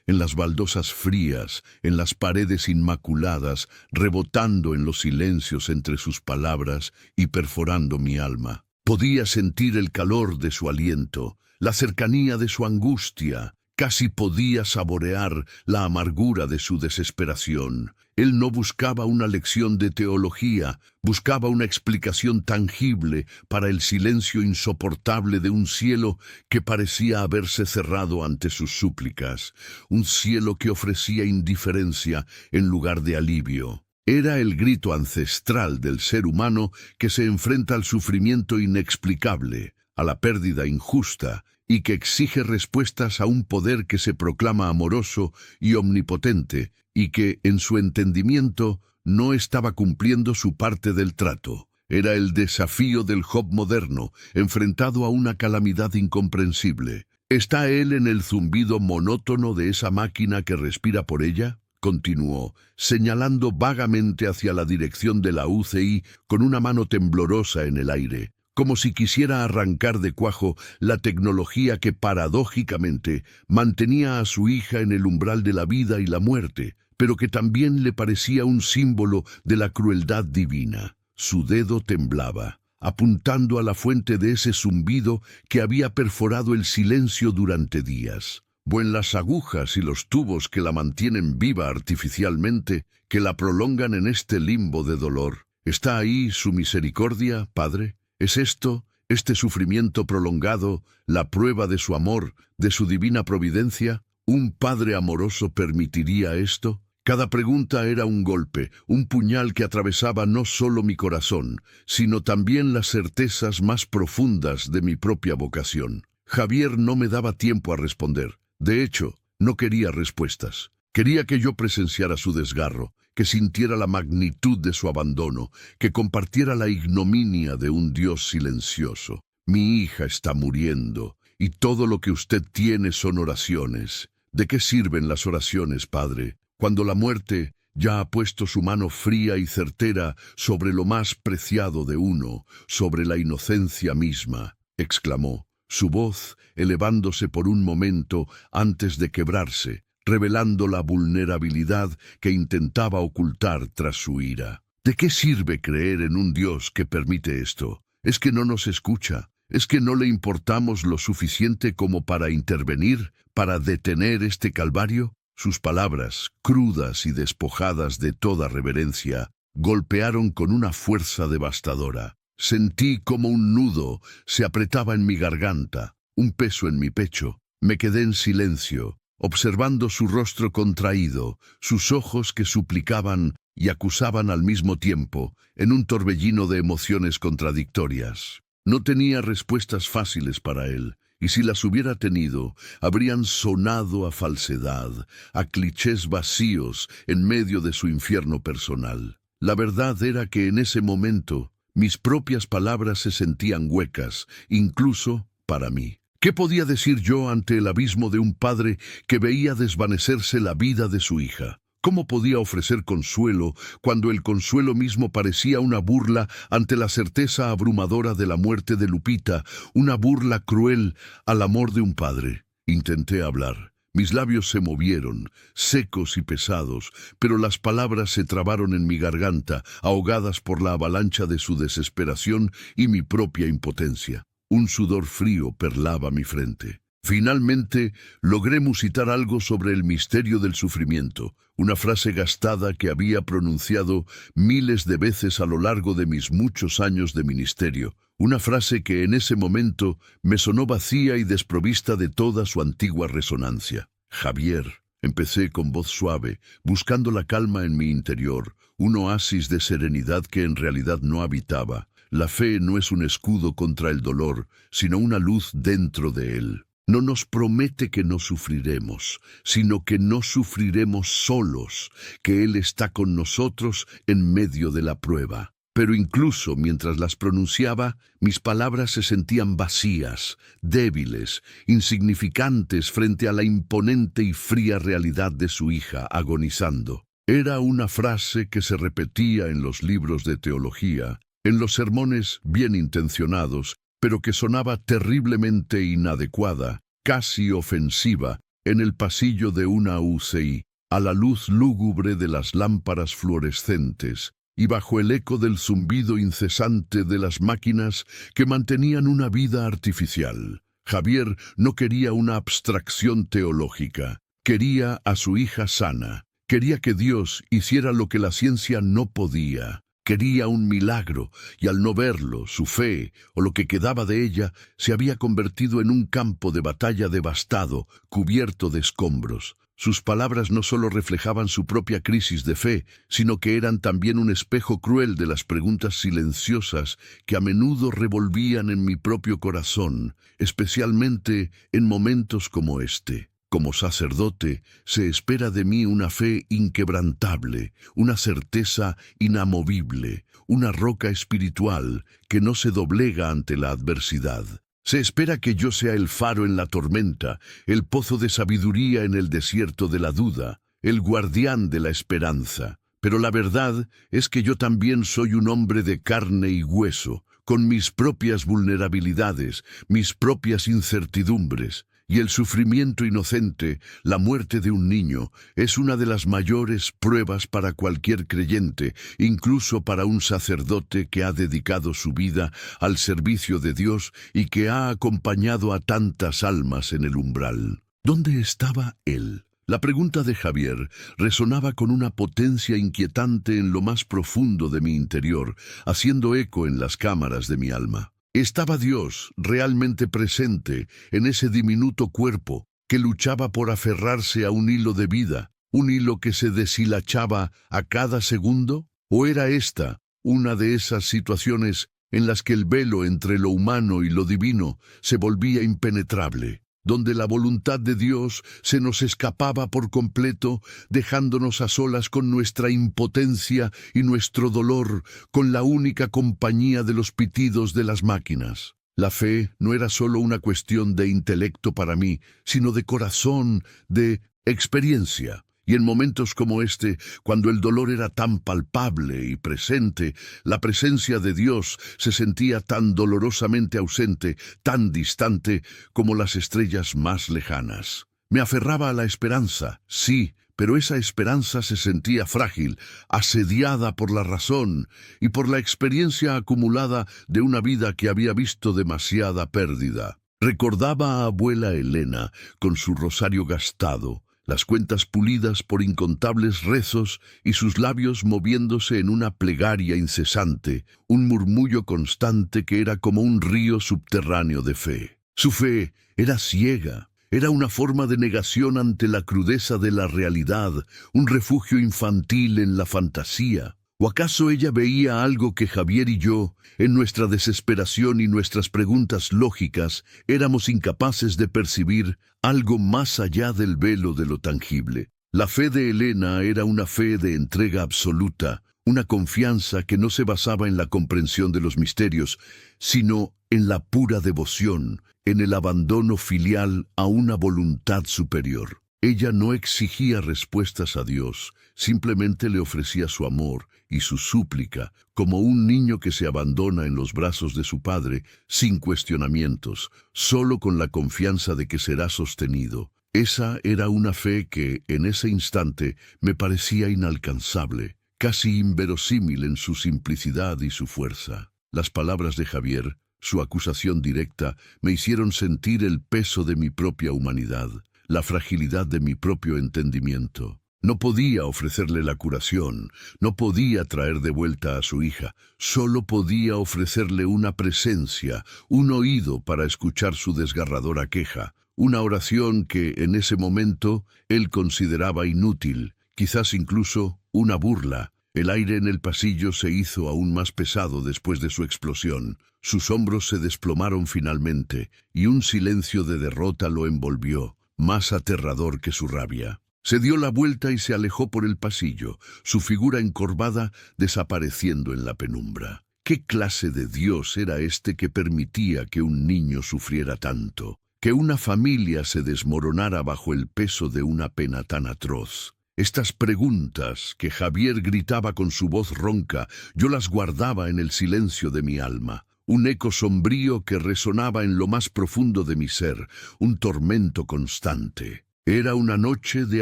en las baldosas frías, en las paredes inmaculadas, rebotando en los silencios entre sus palabras y perforando mi alma. Podía sentir el calor de su aliento, la cercanía de su angustia, Casi podía saborear la amargura de su desesperación. Él no buscaba una lección de teología, buscaba una explicación tangible para el silencio insoportable de un cielo que parecía haberse cerrado ante sus súplicas, un cielo que ofrecía indiferencia en lugar de alivio. Era el grito ancestral del ser humano que se enfrenta al sufrimiento inexplicable, a la pérdida injusta, y que exige respuestas a un poder que se proclama amoroso y omnipotente, y que, en su entendimiento, no estaba cumpliendo su parte del trato. Era el desafío del Job moderno, enfrentado a una calamidad incomprensible. ¿Está él en el zumbido monótono de esa máquina que respira por ella? Continuó, señalando vagamente hacia la dirección de la UCI con una mano temblorosa en el aire, como si quisiera arrancar de cuajo la tecnología que paradójicamente mantenía a su hija en el umbral de la vida y la muerte, pero que también le parecía un símbolo de la crueldad divina. Su dedo temblaba, apuntando a la fuente de ese zumbido que había perforado el silencio durante días. Buen las agujas y los tubos que la mantienen viva artificialmente, que la prolongan en este limbo de dolor. ¿Está ahí su misericordia, Padre? ¿Es esto, este sufrimiento prolongado, la prueba de su amor, de su divina providencia? ¿Un Padre amoroso permitiría esto? Cada pregunta era un golpe, un puñal que atravesaba no solo mi corazón, sino también las certezas más profundas de mi propia vocación. Javier no me daba tiempo a responder. De hecho, no quería respuestas. Quería que yo presenciara su desgarro, que sintiera la magnitud de su abandono, que compartiera la ignominia de un Dios silencioso. Mi hija está muriendo, y todo lo que usted tiene son oraciones. ¿De qué sirven las oraciones, Padre, cuando la muerte ya ha puesto su mano fría y certera sobre lo más preciado de uno, sobre la inocencia misma? Exclamó, su voz elevándose por un momento antes de quebrarse, revelando la vulnerabilidad que intentaba ocultar tras su ira. ¿De qué sirve creer en un Dios que permite esto? ¿Es que no nos escucha? ¿Es que no le importamos lo suficiente como para intervenir, para detener este calvario? Sus palabras, crudas y despojadas de toda reverencia, golpearon con una fuerza devastadora. Sentí como un nudo se apretaba en mi garganta, un peso en mi pecho. Me quedé en silencio, observando su rostro contraído, sus ojos que suplicaban y acusaban al mismo tiempo, en un torbellino de emociones contradictorias. No tenía respuestas fáciles para él, y si las hubiera tenido, habrían sonado a falsedad, a clichés vacíos en medio de su infierno personal. La verdad era que en ese momento, mis propias palabras se sentían huecas, incluso para mí. ¿Qué podía decir yo ante el abismo de un padre que veía desvanecerse la vida de su hija? ¿Cómo podía ofrecer consuelo cuando el consuelo mismo parecía una burla ante la certeza abrumadora de la muerte de Lupita, una burla cruel al amor de un padre? Intenté hablar. Mis labios se movieron, secos y pesados, pero las palabras se trabaron en mi garganta, ahogadas por la avalancha de su desesperación y mi propia impotencia. Un sudor frío perlaba mi frente. Finalmente, logré musitar algo sobre el misterio del sufrimiento, una frase gastada que había pronunciado miles de veces a lo largo de mis muchos años de ministerio, una frase que en ese momento me sonó vacía y desprovista de toda su antigua resonancia. Javier, empecé con voz suave, buscando la calma en mi interior, un oasis de serenidad que en realidad no habitaba. La fe no es un escudo contra el dolor, sino una luz dentro de él. No nos promete que no sufriremos, sino que no sufriremos solos, que Él está con nosotros en medio de la prueba. Pero incluso mientras las pronunciaba, mis palabras se sentían vacías, débiles, insignificantes frente a la imponente y fría realidad de su hija agonizando. Era una frase que se repetía en los libros de teología, en los sermones bien intencionados, pero que sonaba terriblemente inadecuada, casi ofensiva, en el pasillo de una UCI, a la luz lúgubre de las lámparas fluorescentes, y bajo el eco del zumbido incesante de las máquinas que mantenían una vida artificial. Javier no quería una abstracción teológica, quería a su hija sana, quería que Dios hiciera lo que la ciencia no podía. Quería un milagro, y al no verlo, su fe, o lo que quedaba de ella, se había convertido en un campo de batalla devastado, cubierto de escombros. Sus palabras no solo reflejaban su propia crisis de fe, sino que eran también un espejo cruel de las preguntas silenciosas que a menudo revolvían en mi propio corazón, especialmente en momentos como este. Como sacerdote, se espera de mí una fe inquebrantable, una certeza inamovible, una roca espiritual que no se doblega ante la adversidad. Se espera que yo sea el faro en la tormenta, el pozo de sabiduría en el desierto de la duda, el guardián de la esperanza. Pero la verdad es que yo también soy un hombre de carne y hueso, con mis propias vulnerabilidades, mis propias incertidumbres. Y el sufrimiento inocente, la muerte de un niño, es una de las mayores pruebas para cualquier creyente, incluso para un sacerdote que ha dedicado su vida al servicio de Dios y que ha acompañado a tantas almas en el umbral. ¿Dónde estaba él? La pregunta de Javier resonaba con una potencia inquietante en lo más profundo de mi interior, haciendo eco en las cámaras de mi alma. ¿Estaba Dios realmente presente en ese diminuto cuerpo que luchaba por aferrarse a un hilo de vida, un hilo que se deshilachaba a cada segundo? ¿O era esta una de esas situaciones en las que el velo entre lo humano y lo divino se volvía impenetrable, donde la voluntad de Dios se nos escapaba por completo, dejándonos a solas con nuestra impotencia y nuestro dolor, con la única compañía de los pitidos de las máquinas? La fe no era solo una cuestión de intelecto para mí, sino de corazón, de experiencia. Y en momentos como este, cuando el dolor era tan palpable y presente, la presencia de Dios se sentía tan dolorosamente ausente, tan distante como las estrellas más lejanas. Me aferraba a la esperanza, sí, pero esa esperanza se sentía frágil, asediada por la razón y por la experiencia acumulada de una vida que había visto demasiada pérdida. Recordaba a abuela Elena con su rosario gastado, las cuentas pulidas por incontables rezos y sus labios moviéndose en una plegaria incesante, un murmullo constante que era como un río subterráneo de fe. Su fe era ciega, era una forma de negación ante la crudeza de la realidad, un refugio infantil en la fantasía. ¿O acaso ella veía algo que Javier y yo, en nuestra desesperación y nuestras preguntas lógicas, éramos incapaces de percibir, algo más allá del velo de lo tangible? La fe de Elena era una fe de entrega absoluta, una confianza que no se basaba en la comprensión de los misterios, sino en la pura devoción, en el abandono filial a una voluntad superior. Ella no exigía respuestas a Dios, simplemente le ofrecía su amor y su súplica, como un niño que se abandona en los brazos de su padre, sin cuestionamientos, solo con la confianza de que será sostenido. Esa era una fe que, en ese instante, me parecía inalcanzable, casi inverosímil en su simplicidad y su fuerza. Las palabras de Javier, su acusación directa, me hicieron sentir el peso de mi propia humanidad, la fragilidad de mi propio entendimiento. No podía ofrecerle la curación, no podía traer de vuelta a su hija, solo podía ofrecerle una presencia, un oído para escuchar su desgarradora queja, una oración que, en ese momento, él consideraba inútil, quizás incluso una burla. El aire en el pasillo se hizo aún más pesado después de su explosión. Sus hombros se desplomaron finalmente, y un silencio de derrota lo envolvió, más aterrador que su rabia. Se dio la vuelta y se alejó por el pasillo, su figura encorvada desapareciendo en la penumbra. ¿Qué clase de Dios era este que permitía que un niño sufriera tanto? Que una familia se desmoronara bajo el peso de una pena tan atroz. Estas preguntas que Javier gritaba con su voz ronca, yo las guardaba en el silencio de mi alma. Un eco sombrío que resonaba en lo más profundo de mi ser, un tormento constante. Era una noche de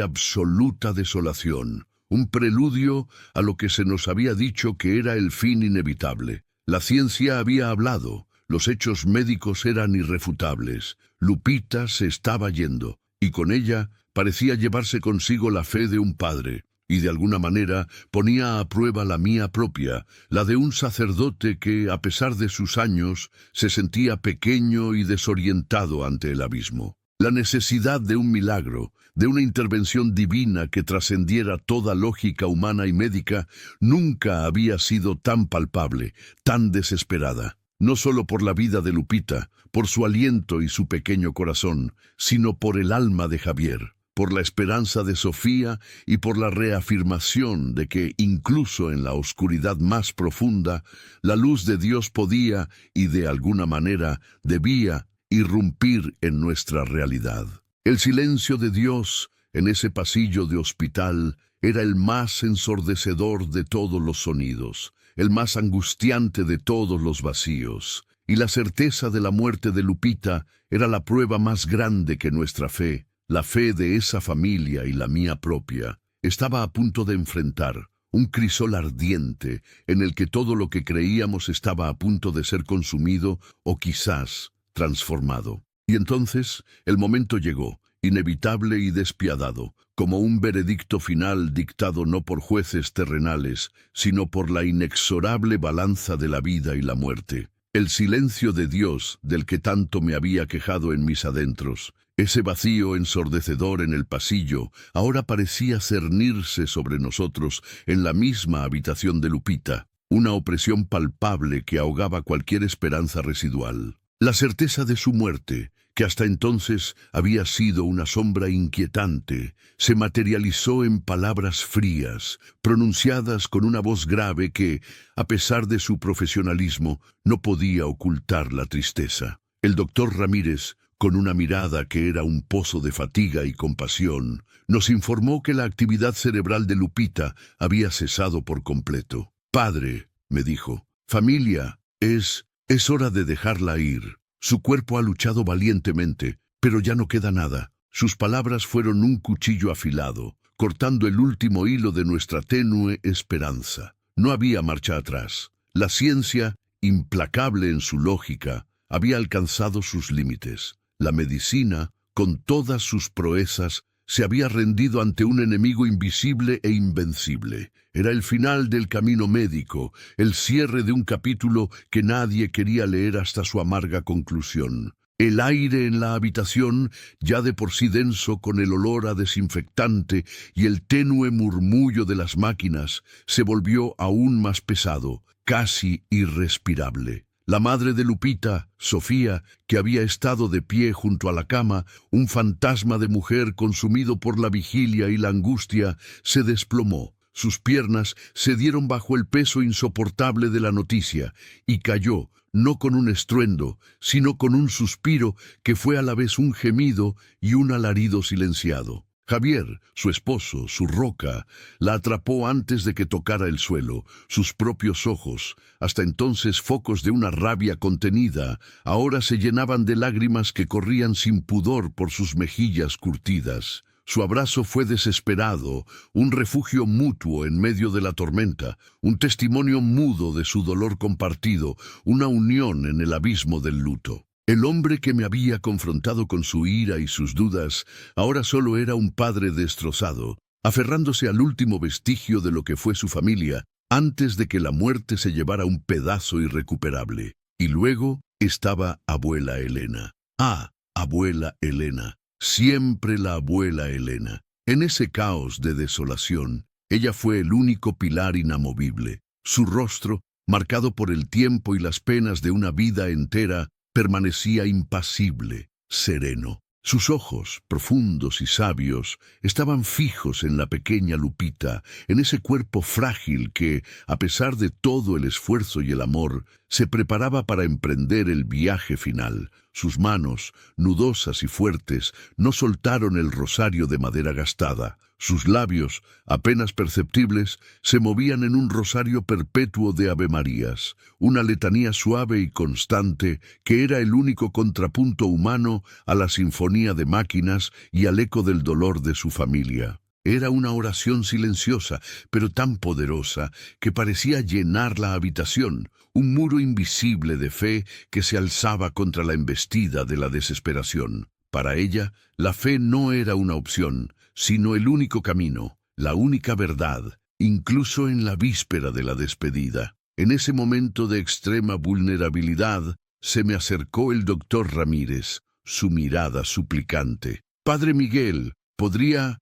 absoluta desolación, un preludio a lo que se nos había dicho que era el fin inevitable. La ciencia había hablado, Los hechos médicos eran irrefutables. Lupita se estaba yendo, y con ella parecía llevarse consigo la fe de un padre, y de alguna manera ponía a prueba la mía propia, la de un sacerdote que, a pesar de sus años, se sentía pequeño y desorientado ante el abismo. La necesidad de un milagro, de una intervención divina que trascendiera toda lógica humana y médica, nunca había sido tan palpable, tan desesperada. No solo por la vida de Lupita, por su aliento y su pequeño corazón, sino por el alma de Javier, por la esperanza de Sofía y por la reafirmación de que, incluso en la oscuridad más profunda, la luz de Dios podía y de alguna manera debía irrumpir en nuestra realidad. El silencio de Dios en ese pasillo de hospital era el más ensordecedor de todos los sonidos, el más angustiante de todos los vacíos, y la certeza de la muerte de Lupita era la prueba más grande que nuestra fe, la fe de esa familia y la mía propia, estaba a punto de enfrentar, un crisol ardiente en el que todo lo que creíamos estaba a punto de ser consumido o quizás transformado. Y entonces el momento llegó, inevitable y despiadado, como un veredicto final dictado no por jueces terrenales, sino por la inexorable balanza de la vida y la muerte. El silencio de Dios del que tanto me había quejado en mis adentros, ese vacío ensordecedor en el pasillo, ahora parecía cernirse sobre nosotros en la misma habitación de Lupita, una opresión palpable que ahogaba cualquier esperanza residual. La certeza de su muerte, que hasta entonces había sido una sombra inquietante, se materializó en palabras frías, pronunciadas con una voz grave que, a pesar de su profesionalismo, no podía ocultar la tristeza. El doctor Ramírez, con una mirada que era un pozo de fatiga y compasión, nos informó que la actividad cerebral de Lupita había cesado por completo. «Padre», me dijo, «familia, es hora de dejarla ir. Su cuerpo ha luchado valientemente, pero ya no queda nada». Sus palabras fueron un cuchillo afilado, cortando el último hilo de nuestra tenue esperanza. No había marcha atrás. La ciencia, implacable en su lógica, había alcanzado sus límites. La medicina, con todas sus proezas, se había rendido ante un enemigo invisible e invencible. Era el final del camino médico, el cierre de un capítulo que nadie quería leer hasta su amarga conclusión. El aire en la habitación, ya de por sí denso con el olor a desinfectante y el tenue murmullo de las máquinas, se volvió aún más pesado, casi irrespirable. La madre de Lupita, Sofía, que había estado de pie junto a la cama, un fantasma de mujer consumido por la vigilia y la angustia, se desplomó. Sus piernas se dieron bajo el peso insoportable de la noticia y cayó, no con un estruendo, sino con un suspiro que fue a la vez un gemido y un alarido silenciado. Javier, su esposo, su roca, la atrapó antes de que tocara el suelo. Sus propios ojos, hasta entonces focos de una rabia contenida, ahora se llenaban de lágrimas que corrían sin pudor por sus mejillas curtidas. Su abrazo fue desesperado, un refugio mutuo en medio de la tormenta, un testimonio mudo de su dolor compartido, una unión en el abismo del luto. El hombre que me había confrontado con su ira y sus dudas, ahora solo era un padre destrozado, aferrándose al último vestigio de lo que fue su familia, antes de que la muerte se llevara un pedazo irrecuperable. Y luego estaba abuela Elena. Ah, abuela Elena. Siempre la abuela Elena. En ese caos de desolación, ella fue el único pilar inamovible. Su rostro, marcado por el tiempo y las penas de una vida entera, permanecía impasible, sereno. Sus ojos, profundos y sabios, estaban fijos en la pequeña Lupita, en ese cuerpo frágil que, a pesar de todo el esfuerzo y el amor, se preparaba para emprender el viaje final. Sus manos, nudosas y fuertes, no soltaron el rosario de madera gastada. Sus labios, apenas perceptibles, se movían en un rosario perpetuo de avemarías, una letanía suave y constante que era el único contrapunto humano a la sinfonía de máquinas y al eco del dolor de su familia. Era una oración silenciosa, pero tan poderosa que parecía llenar la habitación, un muro invisible de fe que se alzaba contra la embestida de la desesperación. Para ella, la fe no era una opción, sino el único camino, la única verdad, incluso en la víspera de la despedida. En ese momento de extrema vulnerabilidad, se me acercó el doctor Ramírez, su mirada suplicante. «Padre Miguel, ¿podría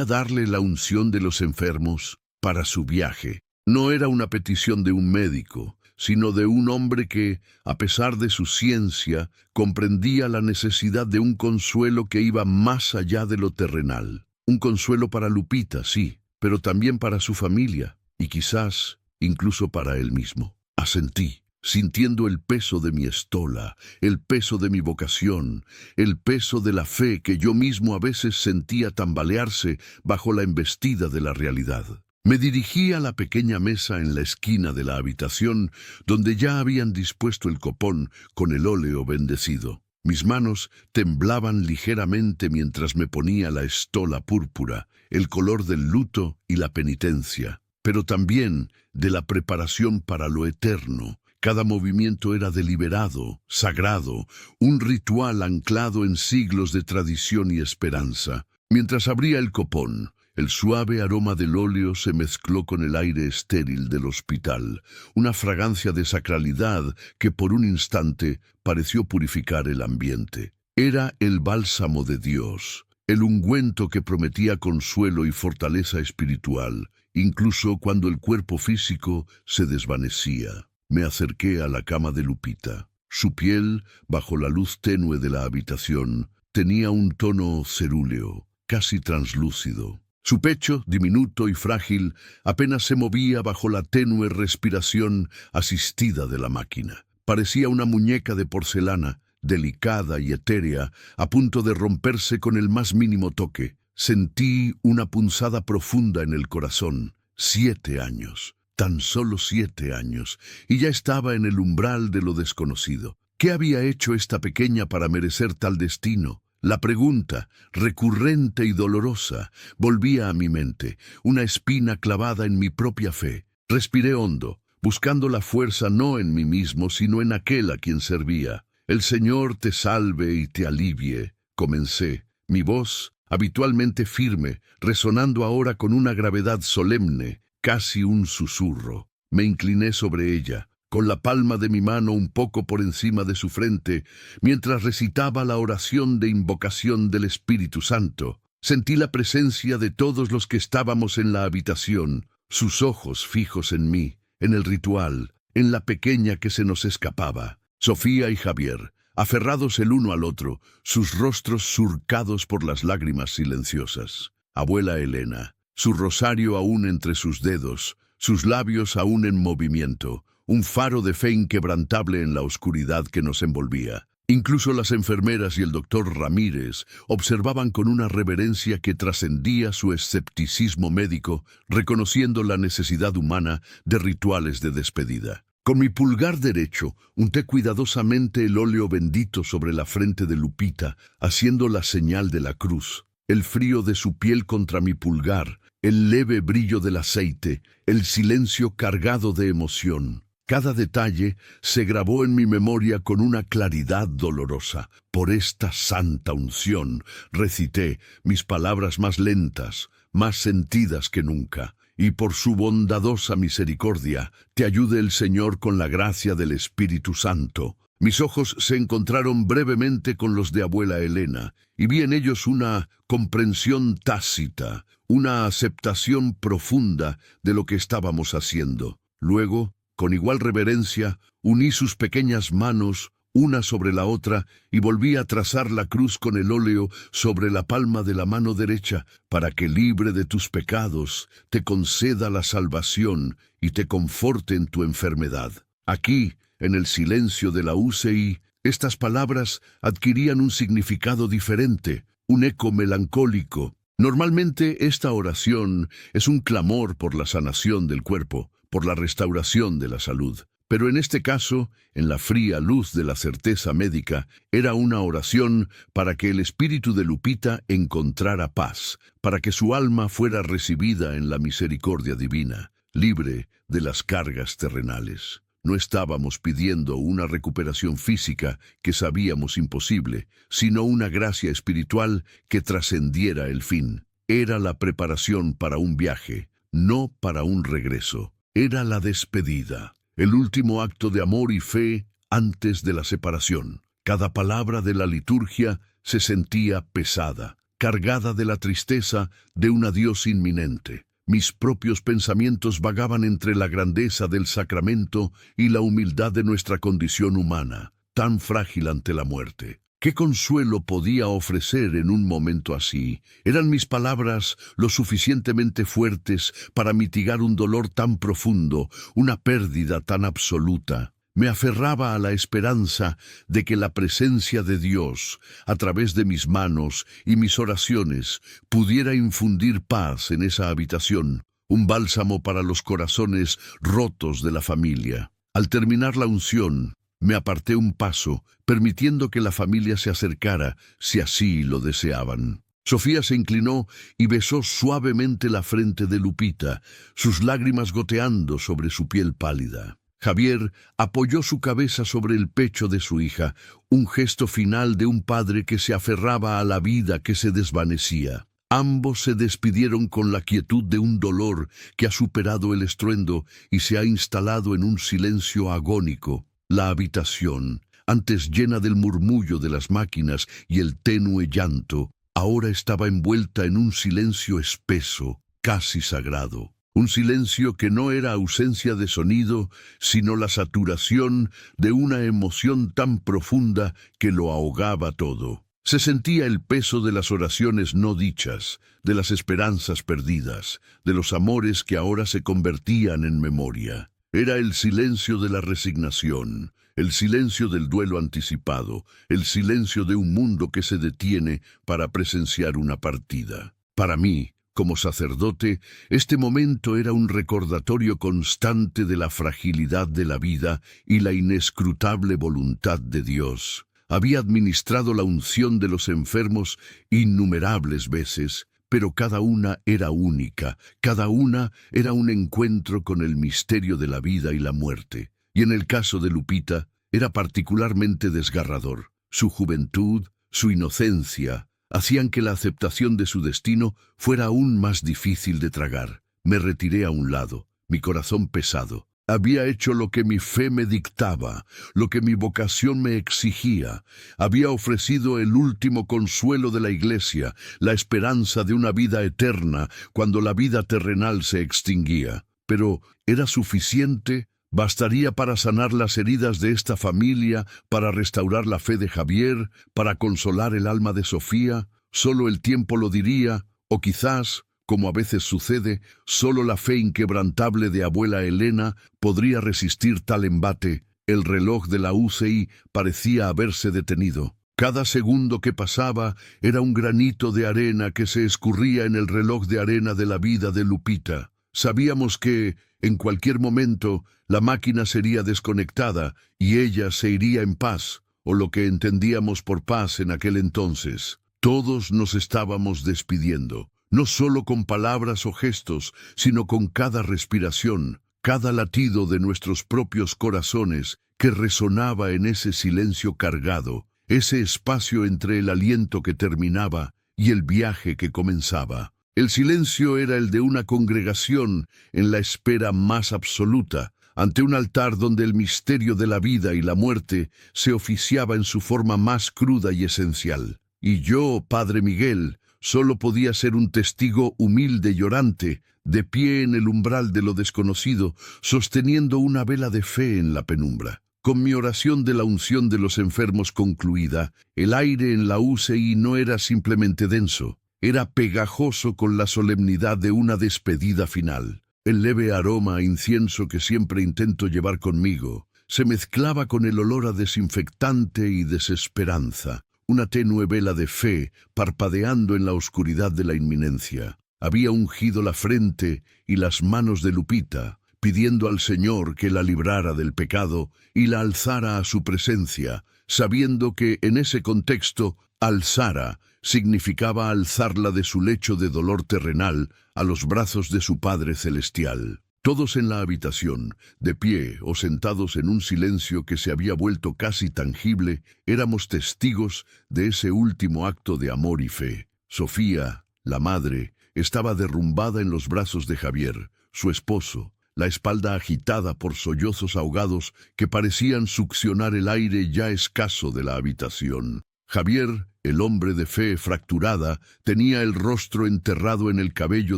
darle la unción de los enfermos para su viaje?» No era una petición de un médico, sino de un hombre que, a pesar de su ciencia, comprendía la necesidad de un consuelo que iba más allá de lo terrenal. Un consuelo para Lupita, sí, pero también para su familia, y quizás incluso para él mismo. Asentí, sintiendo el peso de mi estola, el peso de mi vocación, el peso de la fe que yo mismo a veces sentía tambalearse bajo la embestida de la realidad. Me dirigí a la pequeña mesa en la esquina de la habitación, donde ya habían dispuesto el copón con el óleo bendecido. Mis manos temblaban ligeramente mientras me ponía la estola púrpura, el color del luto y la penitencia, pero también de la preparación para lo eterno. Cada movimiento era deliberado, sagrado, un ritual anclado en siglos de tradición y esperanza. Mientras abría el copón, el suave aroma del óleo se mezcló con el aire estéril del hospital, una fragancia de sacralidad que por un instante pareció purificar el ambiente. Era el bálsamo de Dios, el ungüento que prometía consuelo y fortaleza espiritual, incluso cuando el cuerpo físico se desvanecía. Me acerqué a la cama de Lupita. Su piel, bajo la luz tenue de la habitación, tenía un tono cerúleo, casi translúcido. Su pecho, diminuto y frágil, apenas se movía bajo la tenue respiración asistida de la máquina. Parecía una muñeca de porcelana, delicada y etérea, a punto de romperse con el más mínimo toque. Sentí una punzada profunda en el corazón. 7 años. Tan solo 7 años, y ya estaba en el umbral de lo desconocido. ¿Qué había hecho esta pequeña para merecer tal destino? La pregunta, recurrente y dolorosa, volvía a mi mente, una espina clavada en mi propia fe. Respiré hondo, buscando la fuerza no en mí mismo, sino en aquel a quien servía. «El Señor te salve y te alivie», comencé, mi voz, habitualmente firme, resonando ahora con una gravedad solemne, casi un susurro. Me incliné sobre ella, con la palma de mi mano un poco por encima de su frente, mientras recitaba la oración de invocación del Espíritu Santo. Sentí la presencia de todos los que estábamos en la habitación, sus ojos fijos en mí, en el ritual, en la pequeña que se nos escapaba. Sofía y Javier, aferrados el uno al otro, sus rostros surcados por las lágrimas silenciosas. Abuela Elena, su rosario aún entre sus dedos, sus labios aún en movimiento, un faro de fe inquebrantable en la oscuridad que nos envolvía. Incluso las enfermeras y el doctor Ramírez observaban con una reverencia que trascendía su escepticismo médico, reconociendo la necesidad humana de rituales de despedida. Con mi pulgar derecho unté cuidadosamente el óleo bendito sobre la frente de Lupita, haciendo la señal de la cruz. El frío de su piel contra mi pulgar, el leve brillo del aceite, el silencio cargado de emoción. Cada detalle se grabó en mi memoria con una claridad dolorosa. Por esta santa unción, recité mis palabras más lentas, más sentidas que nunca. Y por su bondadosa misericordia, te ayude el Señor con la gracia del Espíritu Santo. Mis ojos se encontraron brevemente con los de abuela Elena, y vi en ellos una comprensión tácita, una aceptación profunda de lo que estábamos haciendo. Luego, con igual reverencia, uní sus pequeñas manos, una sobre la otra, y volví a trazar la cruz con el óleo sobre la palma de la mano derecha, para que, libre de tus pecados, te conceda la salvación y te conforte en tu enfermedad. Aquí, en el silencio de la UCI, estas palabras adquirían un significado diferente, un eco melancólico. Normalmente esta oración es un clamor por la sanación del cuerpo, por la restauración de la salud. Pero en este caso, en la fría luz de la certeza médica, era una oración para que el espíritu de Lupita encontrara paz, para que su alma fuera recibida en la misericordia divina, libre de las cargas terrenales. No estábamos pidiendo una recuperación física que sabíamos imposible, sino una gracia espiritual que trascendiera el fin. Era la preparación para un viaje, no para un regreso. Era la despedida, el último acto de amor y fe antes de la separación. Cada palabra de la liturgia se sentía pesada, cargada de la tristeza de un adiós inminente. Mis propios pensamientos vagaban entre la grandeza del sacramento y la humildad de nuestra condición humana, tan frágil ante la muerte. ¿Qué consuelo podía ofrecer en un momento así? ¿Eran mis palabras lo suficientemente fuertes para mitigar un dolor tan profundo, una pérdida tan absoluta? Me aferraba a la esperanza de que la presencia de Dios, a través de mis manos y mis oraciones, pudiera infundir paz en esa habitación, un bálsamo para los corazones rotos de la familia. Al terminar la unción, me aparté un paso, permitiendo que la familia se acercara, si así lo deseaban. Sofía se inclinó y besó suavemente la frente de Lupita, sus lágrimas goteando sobre su piel pálida. Javier apoyó su cabeza sobre el pecho de su hija, un gesto final de un padre que se aferraba a la vida que se desvanecía. Ambos se despidieron con la quietud de un dolor que ha superado el estruendo y se ha instalado en un silencio agónico. La habitación, antes llena del murmullo de las máquinas y el tenue llanto, ahora estaba envuelta en un silencio espeso, casi sagrado. Un silencio que no era ausencia de sonido, sino la saturación de una emoción tan profunda que lo ahogaba todo. Se sentía el peso de las oraciones no dichas, de las esperanzas perdidas, de los amores que ahora se convertían en memoria. Era el silencio de la resignación, el silencio del duelo anticipado, el silencio de un mundo que se detiene para presenciar una partida. Para mí, como sacerdote, este momento era un recordatorio constante de la fragilidad de la vida y la inescrutable voluntad de Dios. Había administrado la unción de los enfermos innumerables veces, pero cada una era única, cada una era un encuentro con el misterio de la vida y la muerte. Y en el caso de Lupita, era particularmente desgarrador. Su juventud, su inocencia, hacían que la aceptación de su destino fuera aún más difícil de tragar. Me retiré a un lado, mi corazón pesado. Había hecho lo que mi fe me dictaba, lo que mi vocación me exigía. Había ofrecido el último consuelo de la Iglesia, la esperanza de una vida eterna cuando la vida terrenal se extinguía. Pero, ¿era suficiente? ¿Bastaría para sanar las heridas de esta familia, para restaurar la fe de Javier, para consolar el alma de Sofía? Solo el tiempo lo diría, o quizás, como a veces sucede, solo la fe inquebrantable de abuela Elena podría resistir tal embate. El reloj de la UCI parecía haberse detenido. Cada segundo que pasaba era un granito de arena que se escurría en el reloj de arena de la vida de Lupita. Sabíamos que, en cualquier momento, la máquina sería desconectada y ella se iría en paz, o lo que entendíamos por paz en aquel entonces. Todos nos estábamos despidiendo. No solo con palabras o gestos, sino con cada respiración, cada latido de nuestros propios corazones que resonaba en ese silencio cargado, ese espacio entre el aliento que terminaba y el viaje que comenzaba. El silencio era el de una congregación en la espera más absoluta, ante un altar donde el misterio de la vida y la muerte se oficiaba en su forma más cruda y esencial. Y yo, Padre Miguel, solo podía ser un testigo humilde y llorante, de pie en el umbral de lo desconocido, sosteniendo una vela de fe en la penumbra. Con mi oración de la unción de los enfermos concluida, el aire en la UCI no era simplemente denso, era pegajoso con la solemnidad de una despedida final. El leve aroma a incienso que siempre intento llevar conmigo se mezclaba con el olor a desinfectante y desesperanza. Una tenue vela de fe parpadeando en la oscuridad de la inminencia. Había ungido la frente y las manos de Lupita, pidiendo al Señor que la librara del pecado y la alzara a su presencia, sabiendo que en ese contexto, alzara significaba alzarla de su lecho de dolor terrenal a los brazos de su Padre Celestial. Todos en la habitación, de pie o sentados en un silencio que se había vuelto casi tangible, éramos testigos de ese último acto de amor y fe. Sofía, la madre, estaba derrumbada en los brazos de Javier, su esposo, la espalda agitada por sollozos ahogados que parecían succionar el aire ya escaso de la habitación. Javier, el hombre de fe fracturada, tenía el rostro enterrado en el cabello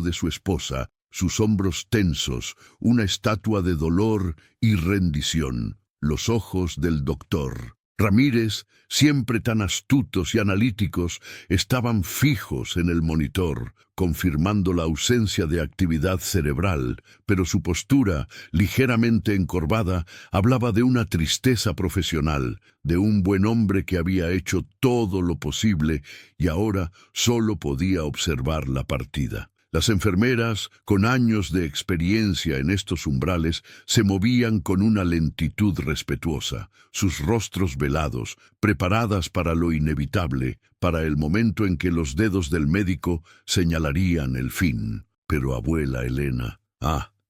de su esposa, sus hombros tensos, una estatua de dolor y rendición. Los ojos del doctor Ramírez, siempre tan astutos y analíticos, estaban fijos en el monitor, confirmando la ausencia de actividad cerebral, pero su postura, ligeramente encorvada, hablaba de una tristeza profesional, de un buen hombre que había hecho todo lo posible y ahora solo podía observar la partida. Las enfermeras, con años de experiencia en estos umbrales, se movían con una lentitud respetuosa, sus rostros velados, preparadas para lo inevitable, para el momento en que los dedos del médico señalarían el fin. Pero abuela Elena,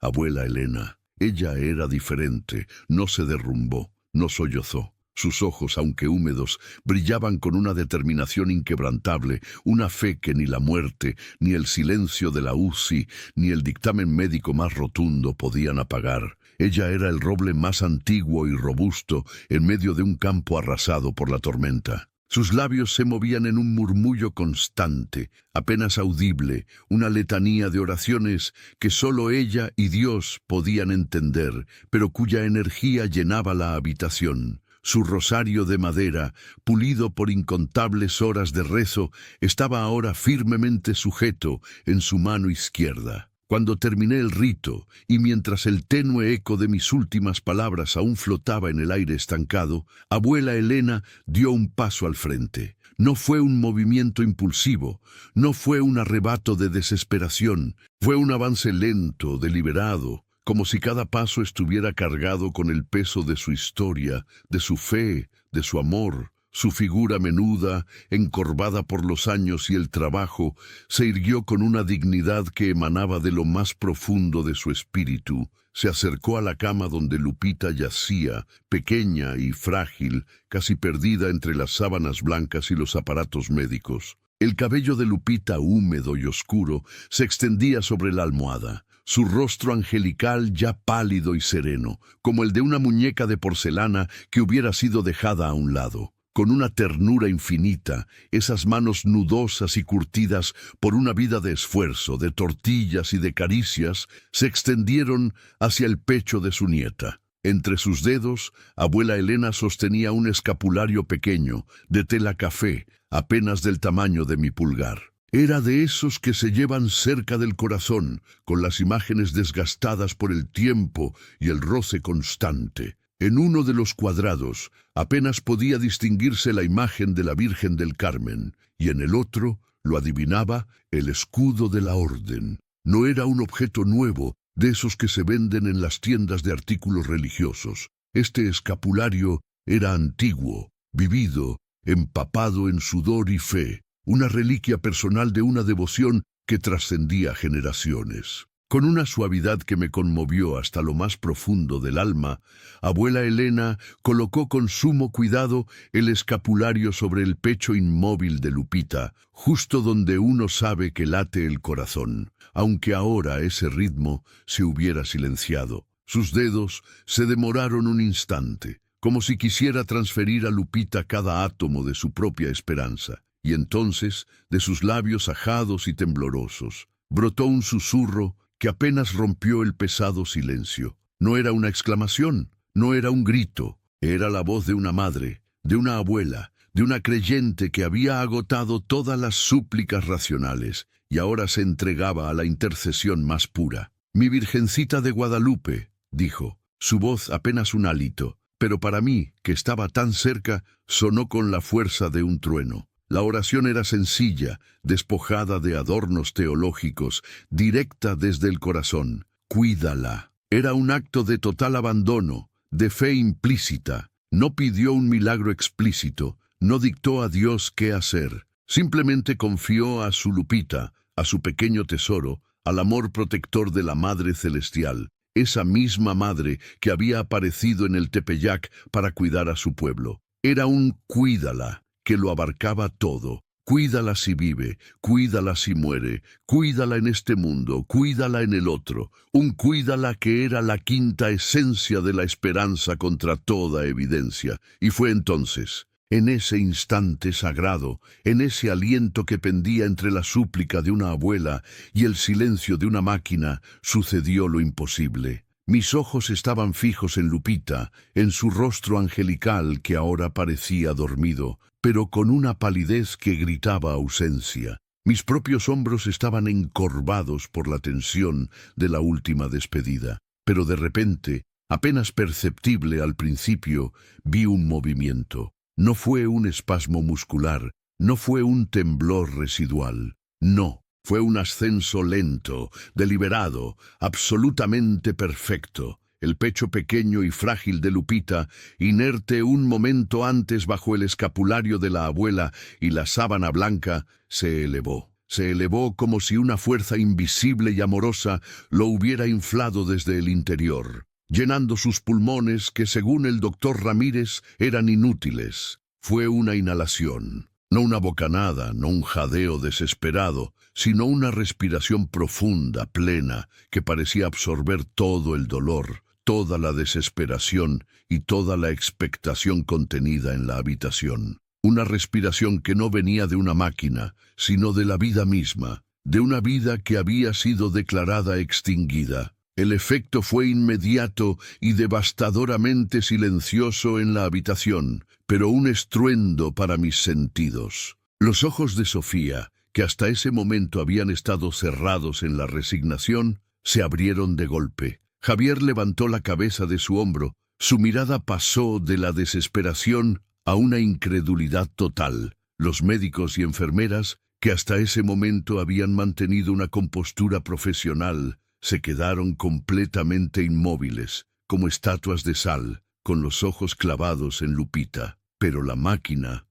abuela Elena, ella era diferente, no se derrumbó, no sollozó. Sus ojos, aunque húmedos, brillaban con una determinación inquebrantable, una fe que ni la muerte, ni el silencio de la UCI, ni el dictamen médico más rotundo podían apagar. Ella era el roble más antiguo y robusto en medio de un campo arrasado por la tormenta. Sus labios se movían en un murmullo constante, apenas audible, una letanía de oraciones que solo ella y Dios podían entender, pero cuya energía llenaba la habitación. Su rosario de madera, pulido por incontables horas de rezo, estaba ahora firmemente sujeto en su mano izquierda. Cuando terminé el rito, y mientras el tenue eco de mis últimas palabras aún flotaba en el aire estancado, abuela Elena dio un paso al frente. No fue un movimiento impulsivo, no fue un arrebato de desesperación, fue un avance lento, deliberado, como si cada paso estuviera cargado con el peso de su historia, de su fe, de su amor. Su figura menuda, encorvada por los años y el trabajo, se irguió con una dignidad que emanaba de lo más profundo de su espíritu. Se acercó a la cama donde Lupita yacía, pequeña y frágil, casi perdida entre las sábanas blancas y los aparatos médicos. El cabello de Lupita, húmedo y oscuro, se extendía sobre la almohada. Su rostro angelical ya pálido y sereno, como el de una muñeca de porcelana que hubiera sido dejada a un lado. Con una ternura infinita, esas manos nudosas y curtidas por una vida de esfuerzo, de tortillas y de caricias, se extendieron hacia el pecho de su nieta. Entre sus dedos, abuela Elena sostenía un escapulario pequeño, de tela café, apenas del tamaño de mi pulgar. Era de esos que se llevan cerca del corazón, con las imágenes desgastadas por el tiempo y el roce constante. En uno de los cuadrados apenas podía distinguirse la imagen de la Virgen del Carmen, y en el otro, lo adivinaba, el escudo de la orden. No era un objeto nuevo, de esos que se venden en las tiendas de artículos religiosos. Este escapulario era antiguo, vivido, empapado en sudor y fe. Una reliquia personal de una devoción que trascendía generaciones. Con una suavidad que me conmovió hasta lo más profundo del alma, abuela Elena colocó con sumo cuidado el escapulario sobre el pecho inmóvil de Lupita, justo donde uno sabe que late el corazón, aunque ahora ese ritmo se hubiera silenciado. Sus dedos se demoraron un instante, como si quisiera transferir a Lupita cada átomo de su propia esperanza. Y entonces, de sus labios ajados y temblorosos, brotó un susurro que apenas rompió el pesado silencio. No era una exclamación, no era un grito, era la voz de una madre, de una abuela, de una creyente que había agotado todas las súplicas racionales y ahora se entregaba a la intercesión más pura. «Mi Virgencita de Guadalupe», dijo, su voz apenas un hálito, pero para mí, que estaba tan cerca, sonó con la fuerza de un trueno. La oración era sencilla, despojada de adornos teológicos, directa desde el corazón. «Cuídala». Era un acto de total abandono, de fe implícita. No pidió un milagro explícito, no dictó a Dios qué hacer. Simplemente confió a su Lupita, a su pequeño tesoro, al amor protector de la Madre Celestial, esa misma madre que había aparecido en el Tepeyac para cuidar a su pueblo. Era un cuídala, que lo abarcaba todo. Cuídala si vive, cuídala si muere, cuídala en este mundo, cuídala en el otro. Un cuídala que era la quinta esencia de la esperanza contra toda evidencia. Y fue entonces, en ese instante sagrado, en ese aliento que pendía entre la súplica de una abuela y el silencio de una máquina, sucedió lo imposible. Mis ojos estaban fijos en Lupita, en su rostro angelical que ahora parecía dormido, pero con una palidez que gritaba ausencia. Mis propios hombros estaban encorvados por la tensión de la última despedida. Pero de repente, apenas perceptible al principio, vi un movimiento. No fue un espasmo muscular, no fue un temblor residual, no. Fue un ascenso lento, deliberado, absolutamente perfecto. El pecho pequeño y frágil de Lupita, inerte un momento antes bajo el escapulario de la abuela y la sábana blanca, se elevó. Se elevó como si una fuerza invisible y amorosa lo hubiera inflado desde el interior, llenando sus pulmones que, según el doctor Ramírez, eran inútiles. Fue una inhalación. No una bocanada, no un jadeo desesperado, sino una respiración profunda, plena, que parecía absorber todo el dolor, toda la desesperación y toda la expectación contenida en la habitación. Una respiración que no venía de una máquina, sino de la vida misma, de una vida que había sido declarada extinguida. El efecto fue inmediato y devastadoramente silencioso en la habitación, pero un estruendo para mis sentidos. Los ojos de Sofía, que hasta ese momento habían estado cerrados en la resignación, se abrieron de golpe. Javier levantó la cabeza de su hombro. Su mirada pasó de la desesperación a una incredulidad total. Los médicos y enfermeras, que hasta ese momento habían mantenido una compostura profesional, se quedaron completamente inmóviles, como estatuas de sal, con los ojos clavados en Lupita. Pero la máquina,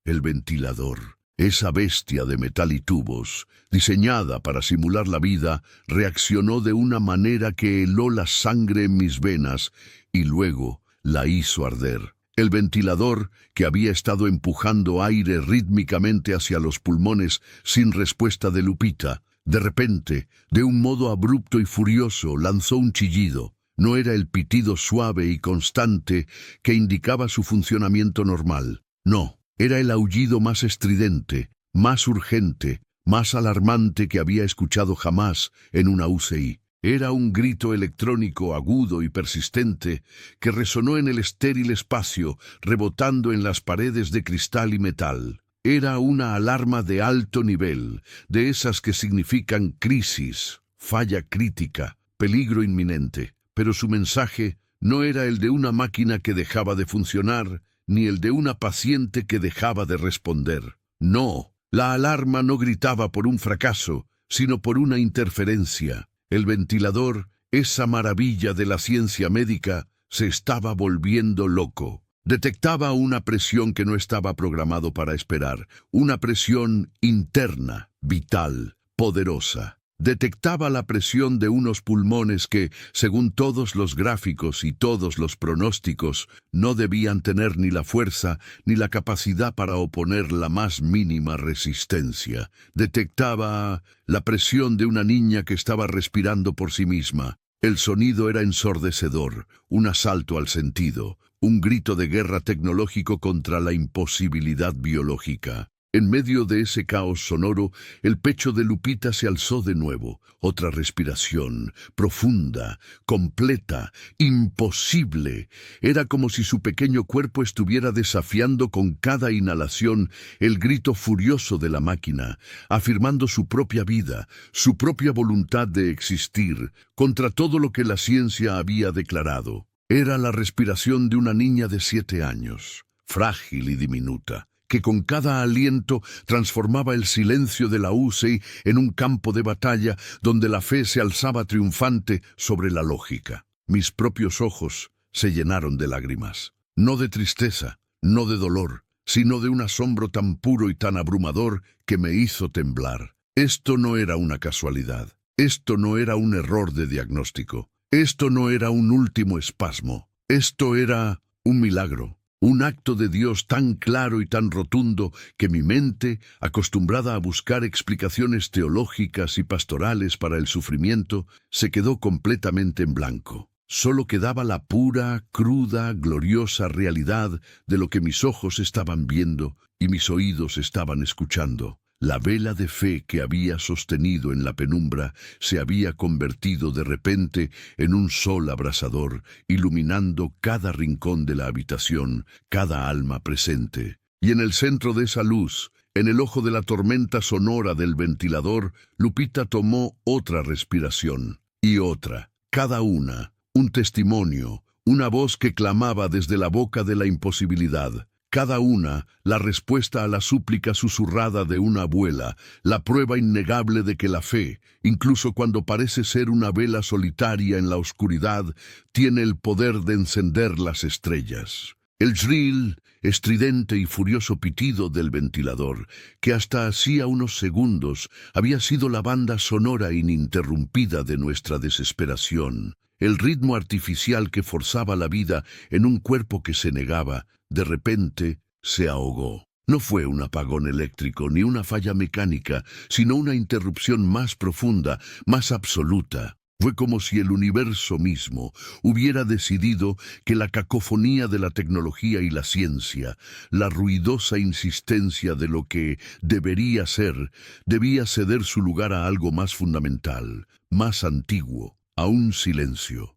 el ventilador, esa bestia de metal y tubos, diseñada para simular la vida, reaccionó de una manera que heló la sangre en mis venas y luego la hizo arder. El ventilador, que había estado empujando aire rítmicamente hacia los pulmones sin respuesta de Lupita, de repente, de un modo abrupto y furioso, lanzó un chillido. No era el pitido suave y constante que indicaba su funcionamiento normal. No, era el aullido más estridente, más urgente, más alarmante que había escuchado jamás en una UCI. Era un grito electrónico agudo y persistente que resonó en el estéril espacio, rebotando en las paredes de cristal y metal. Era una alarma de alto nivel, de esas que significan crisis, falla crítica, peligro inminente. Pero su mensaje no era el de una máquina que dejaba de funcionar, ni el de una paciente que dejaba de responder. No, la alarma no gritaba por un fracaso, sino por una interferencia. El ventilador, esa maravilla de la ciencia médica, se estaba volviendo loco. Detectaba una presión que no estaba programado para esperar, una presión interna, vital, poderosa. Detectaba la presión de unos pulmones que, según todos los gráficos y todos los pronósticos, no debían tener ni la fuerza ni la capacidad para oponer la más mínima resistencia. Detectaba la presión de una niña que estaba respirando por sí misma. El sonido era ensordecedor, un asalto al sentido, un grito de guerra tecnológico contra la imposibilidad biológica. En medio de ese caos sonoro, el pecho de Lupita se alzó de nuevo. Otra respiración, profunda, completa, imposible. Era como si su pequeño cuerpo estuviera desafiando con cada inhalación el grito furioso de la máquina, afirmando su propia vida, su propia voluntad de existir, contra todo lo que la ciencia había declarado. Era la respiración de una niña de 7 años, frágil y diminuta, que con cada aliento transformaba el silencio de la UCI en un campo de batalla donde la fe se alzaba triunfante sobre la lógica. Mis propios ojos se llenaron de lágrimas, no de tristeza, no de dolor, sino de un asombro tan puro y tan abrumador que me hizo temblar. Esto no era una casualidad, esto no era un error de diagnóstico, esto no era un último espasmo, esto era un milagro. Un acto de Dios tan claro y tan rotundo que mi mente, acostumbrada a buscar explicaciones teológicas y pastorales para el sufrimiento, se quedó completamente en blanco. Solo quedaba la pura, cruda, gloriosa realidad de lo que mis ojos estaban viendo y mis oídos estaban escuchando. La vela de fe que había sostenido en la penumbra se había convertido de repente en un sol abrasador, iluminando cada rincón de la habitación, cada alma presente. Y en el centro de esa luz, en el ojo de la tormenta sonora del ventilador, Lupita tomó otra respiración, y otra, cada una, un testimonio, una voz que clamaba desde la boca de la imposibilidad. Cada una, la respuesta a la súplica susurrada de una abuela, la prueba innegable de que la fe, incluso cuando parece ser una vela solitaria en la oscuridad, tiene el poder de encender las estrellas. El shrill, estridente y furioso pitido del ventilador, que hasta hacía unos segundos había sido la banda sonora ininterrumpida de nuestra desesperación. El ritmo artificial que forzaba la vida en un cuerpo que se negaba, de repente se ahogó. No fue un apagón eléctrico ni una falla mecánica, sino una interrupción más profunda, más absoluta. Fue como si el universo mismo hubiera decidido que la cacofonía de la tecnología y la ciencia, la ruidosa insistencia de lo que debería ser, debía ceder su lugar a algo más fundamental, más antiguo, a un silencio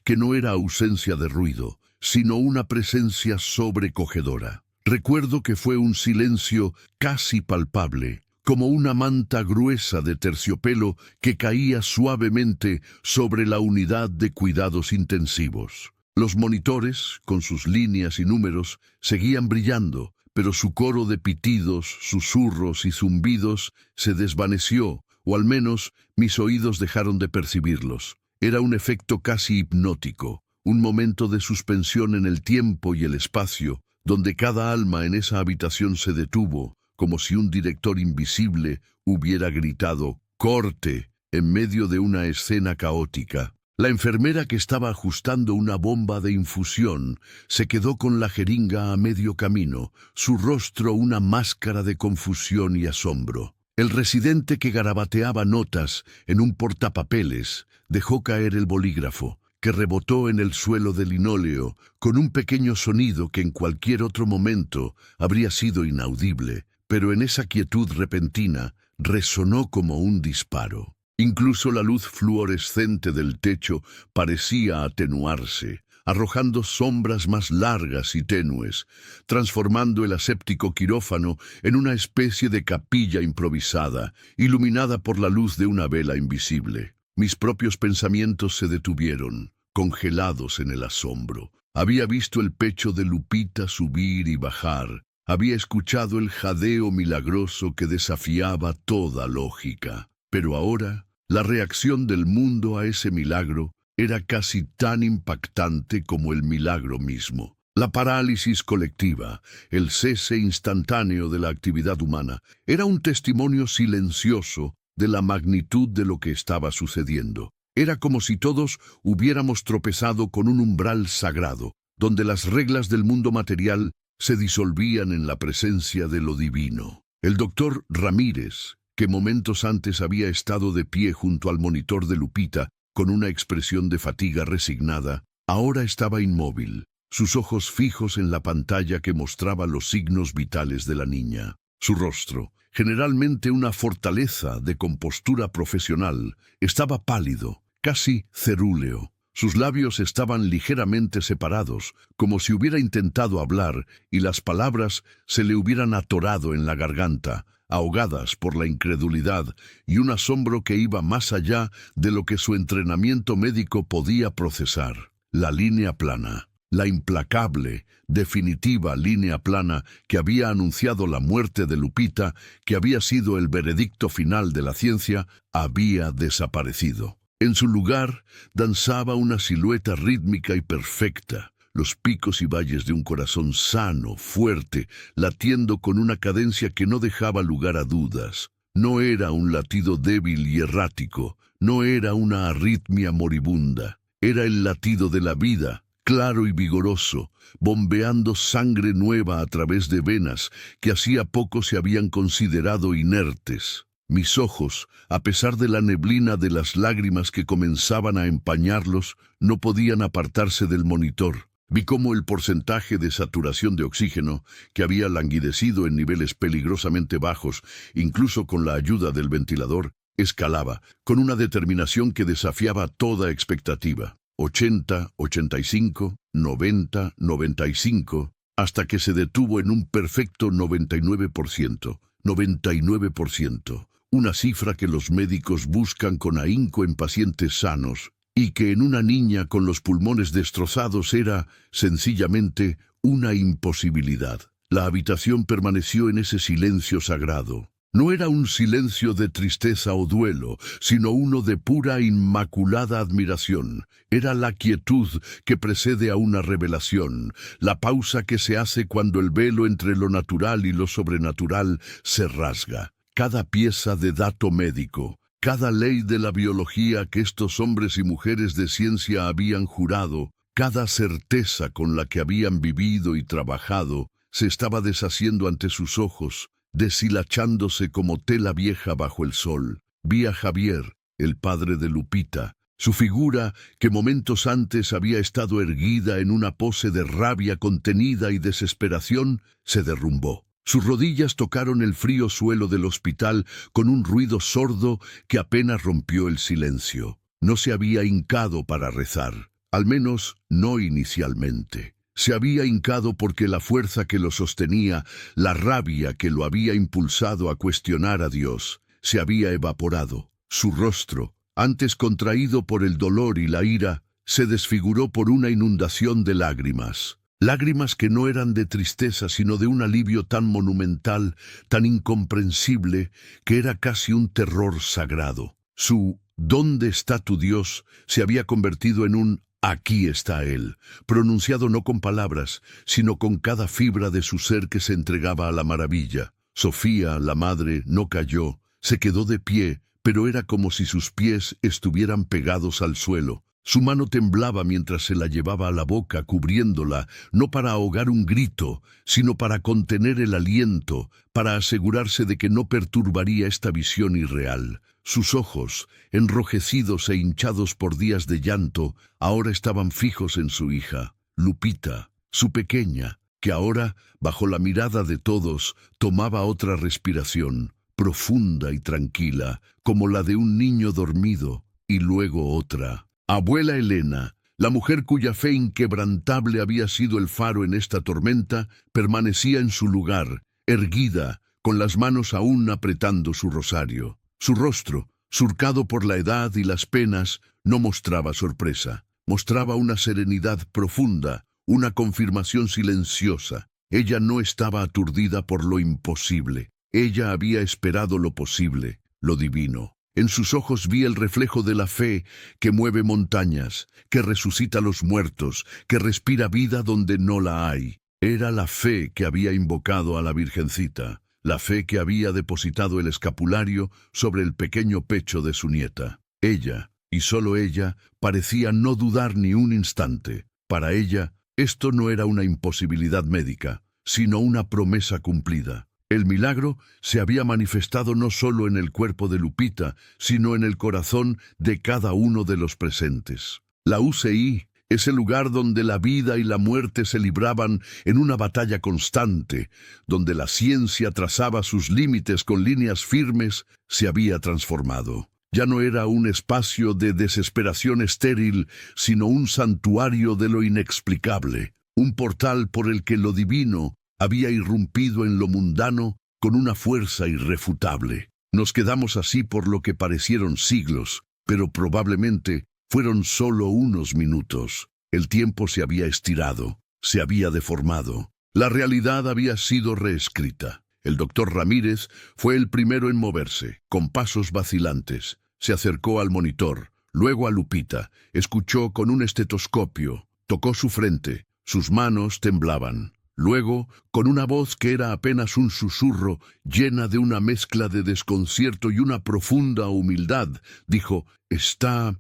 que no era ausencia de ruido, sino una presencia sobrecogedora. Recuerdo que fue un silencio casi palpable, como una manta gruesa de terciopelo que caía suavemente sobre la unidad de cuidados intensivos. Los monitores, con sus líneas y números, seguían brillando, pero su coro de pitidos, susurros y zumbidos se desvaneció, o al menos mis oídos dejaron de percibirlos. Era un efecto casi hipnótico, un momento de suspensión en el tiempo y el espacio, donde cada alma en esa habitación se detuvo, como si un director invisible hubiera gritado «¡Corte!» en medio de una escena caótica. La enfermera que estaba ajustando una bomba de infusión se quedó con la jeringa a medio camino, su rostro una máscara de confusión y asombro. El residente que garabateaba notas en un portapapeles dejó caer el bolígrafo, que rebotó en el suelo de linóleo con un pequeño sonido que en cualquier otro momento habría sido inaudible, pero en esa quietud repentina resonó como un disparo. Incluso la luz fluorescente del techo parecía atenuarse, arrojando sombras más largas y tenues, transformando el aséptico quirófano en una especie de capilla improvisada, iluminada por la luz de una vela invisible. Mis propios pensamientos se detuvieron, congelados en el asombro. Había visto el pecho de Lupita subir y bajar. Había escuchado el jadeo milagroso que desafiaba toda lógica. Pero ahora, la reacción del mundo a ese milagro era casi tan impactante como el milagro mismo. La parálisis colectiva, el cese instantáneo de la actividad humana, era un testimonio silencioso de la magnitud de lo que estaba sucediendo. Era como si todos hubiéramos tropezado con un umbral sagrado, donde las reglas del mundo material se disolvían en la presencia de lo divino. El doctor Ramírez, que momentos antes había estado de pie junto al monitor de Lupita, con una expresión de fatiga resignada, ahora estaba inmóvil, sus ojos fijos en la pantalla que mostraba los signos vitales de la niña. Su rostro, generalmente una fortaleza de compostura profesional, estaba pálido, casi cerúleo. Sus labios estaban ligeramente separados, como si hubiera intentado hablar y las palabras se le hubieran atorado en la garganta, ahogadas por la incredulidad y un asombro que iba más allá de lo que su entrenamiento médico podía procesar. La línea plana, la implacable, definitiva línea plana que había anunciado la muerte de Lupita, que había sido el veredicto final de la ciencia, había desaparecido. En su lugar, danzaba una silueta rítmica y perfecta, los picos y valles de un corazón sano, fuerte, latiendo con una cadencia que no dejaba lugar a dudas. No era un latido débil y errático, no era una arritmia moribunda, era el latido de la vida, claro y vigoroso, bombeando sangre nueva a través de venas que hacía poco se habían considerado inertes. Mis ojos, a pesar de la neblina de las lágrimas que comenzaban a empañarlos, no podían apartarse del monitor. Vi cómo el porcentaje de saturación de oxígeno, que había languidecido en niveles peligrosamente bajos, incluso con la ayuda del ventilador, escalaba, con una determinación que desafiaba toda expectativa. 80, 85, 90, 95, hasta que se detuvo en un perfecto 99%. 99%. Una cifra que los médicos buscan con ahínco en pacientes sanos, y que en una niña con los pulmones destrozados era, sencillamente, una imposibilidad. La habitación permaneció en ese silencio sagrado. No era un silencio de tristeza o duelo, sino uno de pura inmaculada admiración. Era la quietud que precede a una revelación, la pausa que se hace cuando el velo entre lo natural y lo sobrenatural se rasga. Cada pieza de dato médico, cada ley de la biología que estos hombres y mujeres de ciencia habían jurado, cada certeza con la que habían vivido y trabajado, se estaba deshaciendo ante sus ojos, deshilachándose como tela vieja bajo el sol. Vi a Javier, el padre de Lupita. Su figura, que momentos antes había estado erguida en una pose de rabia contenida y desesperación, se derrumbó. Sus rodillas tocaron el frío suelo del hospital con un ruido sordo que apenas rompió el silencio. No se había hincado para rezar, al menos no inicialmente. Se había hincado porque la fuerza que lo sostenía, la rabia que lo había impulsado a cuestionar a Dios, se había evaporado. Su rostro, antes contraído por el dolor y la ira, se desfiguró por una inundación de lágrimas. Lágrimas que no eran de tristeza, sino de un alivio tan monumental, tan incomprensible, que era casi un terror sagrado. Su «¿Dónde está tu Dios?» se había convertido en un «Aquí está Él», pronunciado no con palabras, sino con cada fibra de su ser que se entregaba a la maravilla. Sofía, la madre, no cayó, se quedó de pie, pero era como si sus pies estuvieran pegados al suelo. Su mano temblaba mientras se la llevaba a la boca, cubriéndola, no para ahogar un grito, sino para contener el aliento, para asegurarse de que no perturbaría esta visión irreal. Sus ojos, enrojecidos e hinchados por días de llanto, ahora estaban fijos en su hija, Lupita, su pequeña, que ahora, bajo la mirada de todos, tomaba otra respiración, profunda y tranquila, como la de un niño dormido, y luego otra. Abuela Elena, la mujer cuya fe inquebrantable había sido el faro en esta tormenta, permanecía en su lugar, erguida, con las manos aún apretando su rosario. Su rostro, surcado por la edad y las penas, no mostraba sorpresa. Mostraba una serenidad profunda, una confirmación silenciosa. Ella no estaba aturdida por lo imposible. Ella había esperado lo posible, lo divino. En sus ojos vi el reflejo de la fe que mueve montañas, que resucita a los muertos, que respira vida donde no la hay. Era la fe que había invocado a la Virgencita, la fe que había depositado el escapulario sobre el pequeño pecho de su nieta. Ella, y solo ella, parecía no dudar ni un instante. Para ella, esto no era una imposibilidad médica, sino una promesa cumplida. El milagro se había manifestado no solo en el cuerpo de Lupita, sino en el corazón de cada uno de los presentes. La UCI, ese lugar donde la vida y la muerte se libraban en una batalla constante, donde la ciencia trazaba sus límites con líneas firmes, se había transformado. Ya no era un espacio de desesperación estéril, sino un santuario de lo inexplicable, un portal por el que lo divino había irrumpido en lo mundano con una fuerza irrefutable. Nos quedamos así por lo que parecieron siglos, pero probablemente fueron solo unos minutos. El tiempo se había estirado, se había deformado. La realidad había sido reescrita. El doctor Ramírez fue el primero en moverse, con pasos vacilantes. Se acercó al monitor, luego a Lupita, escuchó con un estetoscopio, tocó su frente, sus manos temblaban. Luego, con una voz que era apenas un susurro, llena de una mezcla de desconcierto y una profunda humildad, dijo: Está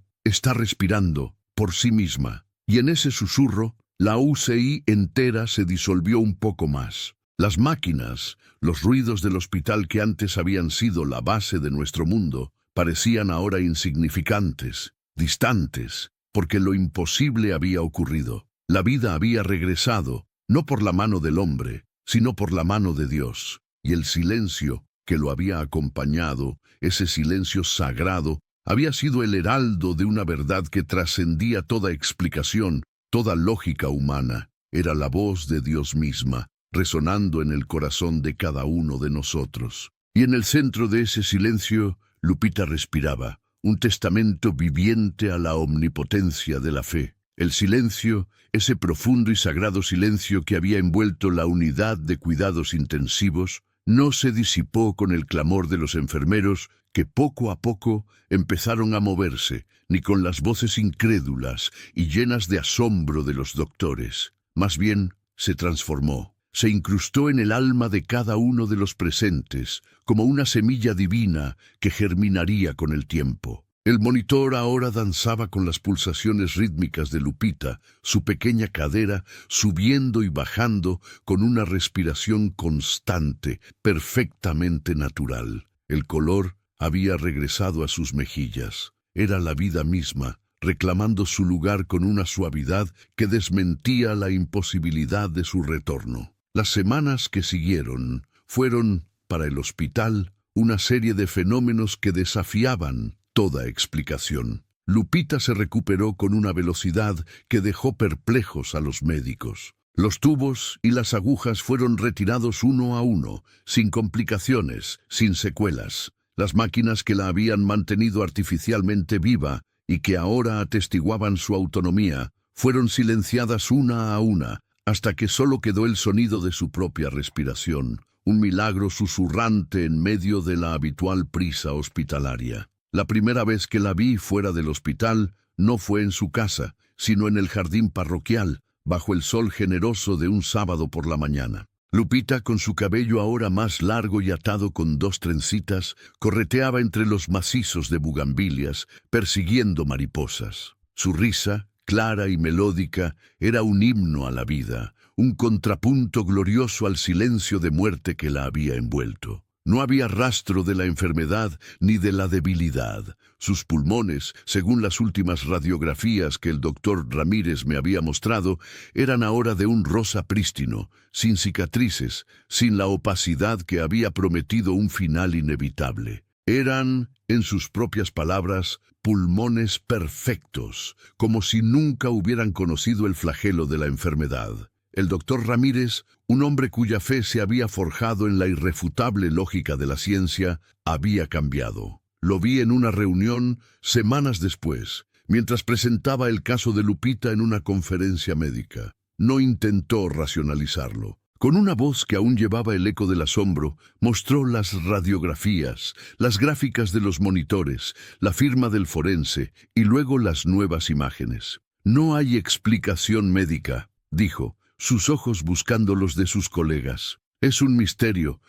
respirando por sí misma. Y en ese susurro, la UCI entera se disolvió un poco más. Las máquinas, los ruidos del hospital que antes habían sido la base de nuestro mundo, parecían ahora insignificantes, distantes, porque lo imposible había ocurrido. La vida había regresado, no por la mano del hombre, sino por la mano de Dios. Y el silencio que lo había acompañado, ese silencio sagrado, había sido el heraldo de una verdad que trascendía toda explicación, toda lógica humana. Era la voz de Dios misma, resonando en el corazón de cada uno de nosotros. Y en el centro de ese silencio, Lupita respiraba, un testamento viviente a la omnipotencia de la fe. El silencio, ese profundo y sagrado silencio que había envuelto la unidad de cuidados intensivos, no se disipó con el clamor de los enfermeros que poco a poco empezaron a moverse, ni con las voces incrédulas y llenas de asombro de los doctores. Más bien, se transformó. Se incrustó en el alma de cada uno de los presentes, como una semilla divina que germinaría con el tiempo. El monitor ahora danzaba con las pulsaciones rítmicas de Lupita, su pequeña cadera subiendo y bajando con una respiración constante, perfectamente natural. El color había regresado a sus mejillas. Era la vida misma, reclamando su lugar con una suavidad que desmentía la imposibilidad de su retorno. Las semanas que siguieron fueron, para el hospital, una serie de fenómenos que desafiaban toda explicación. Lupita se recuperó con una velocidad que dejó perplejos a los médicos. Los tubos y las agujas fueron retirados uno a uno, sin complicaciones, sin secuelas. Las máquinas que la habían mantenido artificialmente viva y que ahora atestiguaban su autonomía, fueron silenciadas una a una, hasta que solo quedó el sonido de su propia respiración, un milagro susurrante en medio de la habitual prisa hospitalaria. La primera vez que la vi fuera del hospital no fue en su casa, sino en el jardín parroquial, bajo el sol generoso de un sábado por la mañana. Lupita, con su cabello ahora más largo y atado con 2 trencitas, correteaba entre los macizos de bugambilias, persiguiendo mariposas. Su risa, clara y melódica, era un himno a la vida, un contrapunto glorioso al silencio de muerte que la había envuelto. No había rastro de la enfermedad ni de la debilidad. Sus pulmones, según las últimas radiografías que el doctor Ramírez me había mostrado, eran ahora de un rosa prístino, sin cicatrices, sin la opacidad que había prometido un final inevitable. Eran, en sus propias palabras, pulmones perfectos, como si nunca hubieran conocido el flagelo de la enfermedad. El doctor Ramírez, un hombre cuya fe se había forjado en la irrefutable lógica de la ciencia, había cambiado. Lo vi en una reunión semanas después, mientras presentaba el caso de Lupita en una conferencia médica. No intentó racionalizarlo. Con una voz que aún llevaba el eco del asombro, mostró las radiografías, las gráficas de los monitores, la firma del forense y luego las nuevas imágenes. No hay explicación médica, dijo, sus ojos buscando los de sus colegas. Es un misterio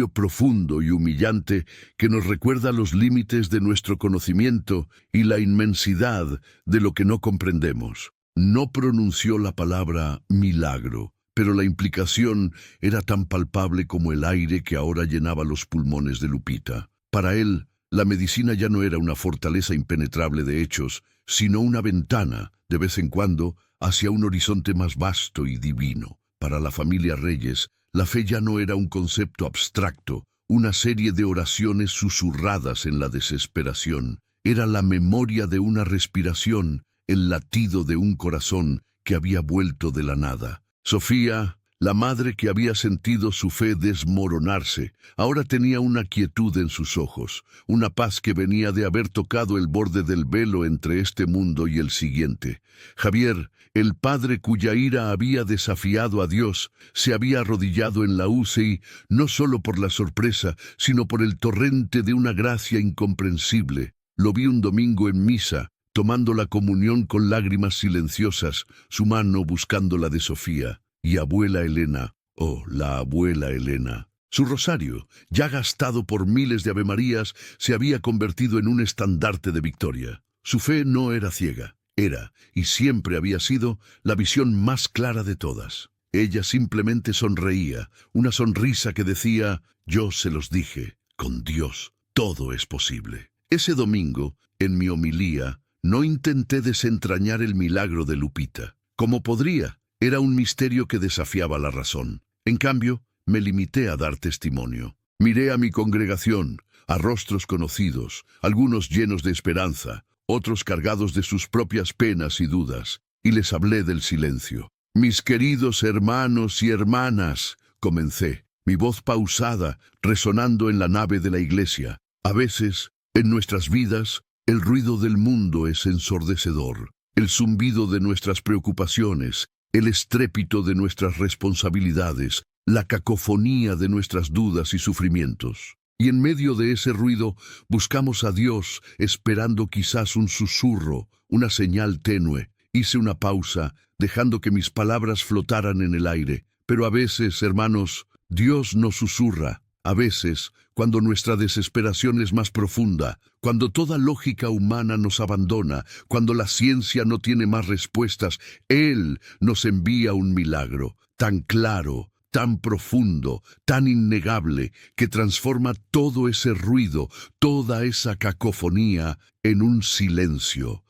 profundo y humillante que nos recuerda los límites de nuestro conocimiento y la inmensidad de lo que no comprendemos. No pronunció la palabra milagro, pero la implicación era tan palpable como el aire que ahora llenaba los pulmones de Lupita. Para él, la medicina ya no era una fortaleza impenetrable de hechos, sino una ventana, de vez en cuando, hacia un horizonte más vasto y divino. Para la familia Reyes, la fe ya no era un concepto abstracto, una serie de oraciones susurradas en la desesperación. Era la memoria de una respiración, el latido de un corazón que había vuelto de la nada. Sofía, La madre que había sentido su fe desmoronarse, ahora tenía una quietud en sus ojos, una paz que venía de haber tocado el borde del velo entre este mundo y el siguiente. Javier, el padre cuya ira había desafiado a Dios, se había arrodillado en la UCI, no solo por la sorpresa, sino por el torrente de una gracia incomprensible. Lo vi un domingo en misa, tomando la comunión con lágrimas silenciosas, su mano buscando la de Sofía. Y abuela Elena, oh, la abuela Elena. Su rosario, ya gastado por miles de avemarías, se había convertido en un estandarte de victoria. Su fe no era ciega, era, y siempre había sido, la visión más clara de todas. Ella simplemente sonreía, una sonrisa que decía, yo se los dije, con Dios todo es posible. Ese domingo, en mi homilía, no intenté desentrañar el milagro de Lupita. ¿Cómo podría? Era un misterio que desafiaba la razón. En cambio, me limité a dar testimonio. Miré a mi congregación, a rostros conocidos, algunos llenos de esperanza, otros cargados de sus propias penas y dudas, y les hablé del silencio. Mis queridos hermanos y hermanas, comencé, mi voz pausada, resonando en la nave de la iglesia. A veces, en nuestras vidas, el ruido del mundo es ensordecedor, el zumbido de nuestras preocupaciones, el estrépito de nuestras responsabilidades, la cacofonía de nuestras dudas y sufrimientos. Y en medio de ese ruido buscamos a Dios, esperando quizás un susurro, una señal tenue. Hice una pausa, dejando que mis palabras flotaran en el aire. Pero a veces, hermanos, Dios nos susurra. A veces, cuando nuestra desesperación es más profunda, cuando toda lógica humana nos abandona, cuando la ciencia no tiene más respuestas, Él nos envía un milagro tan claro, tan profundo, tan innegable, que transforma todo ese ruido, toda esa cacofonía, en un silencio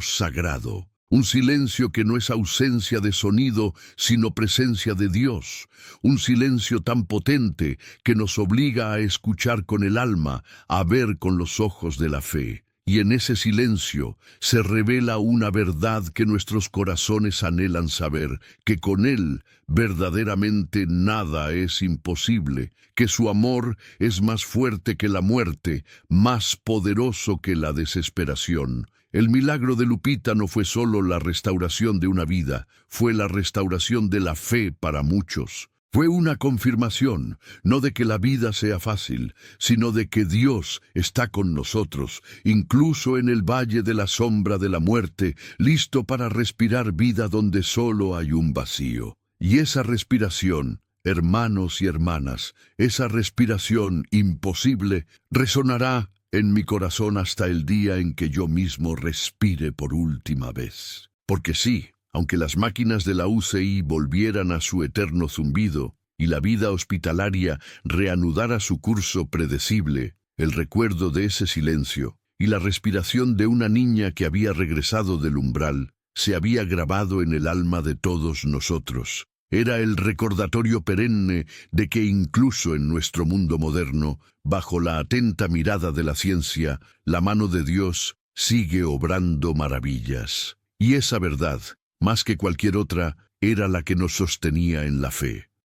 sagrado. Un silencio que no es ausencia de sonido, sino presencia de Dios. Un silencio tan potente que nos obliga a escuchar con el alma, a ver con los ojos de la fe. Y en ese silencio se revela una verdad que nuestros corazones anhelan saber, que con Él verdaderamente nada es imposible, que su amor es más fuerte que la muerte, más poderoso que la desesperación. El milagro de Lupita no fue solo la restauración de una vida, fue la restauración de la fe para muchos. Fue una confirmación, no de que la vida sea fácil, sino de que Dios está con nosotros, incluso en el valle de la sombra de la muerte, listo para respirar vida donde solo hay un vacío. Y esa respiración, hermanos y hermanas, esa respiración imposible, resonará en mi corazón hasta el día en que yo mismo respire por última vez. Porque sí, aunque las máquinas de la UCI volvieran a su eterno zumbido y la vida hospitalaria reanudara su curso predecible, el recuerdo de ese silencio y la respiración de una niña que había regresado del umbral se había grabado en el alma de todos nosotros. Era el recordatorio perenne de que incluso en nuestro mundo moderno, bajo la atenta mirada de la ciencia, la mano de Dios sigue obrando maravillas. Y esa verdad, más que cualquier otra, era la que nos sostenía en la fe.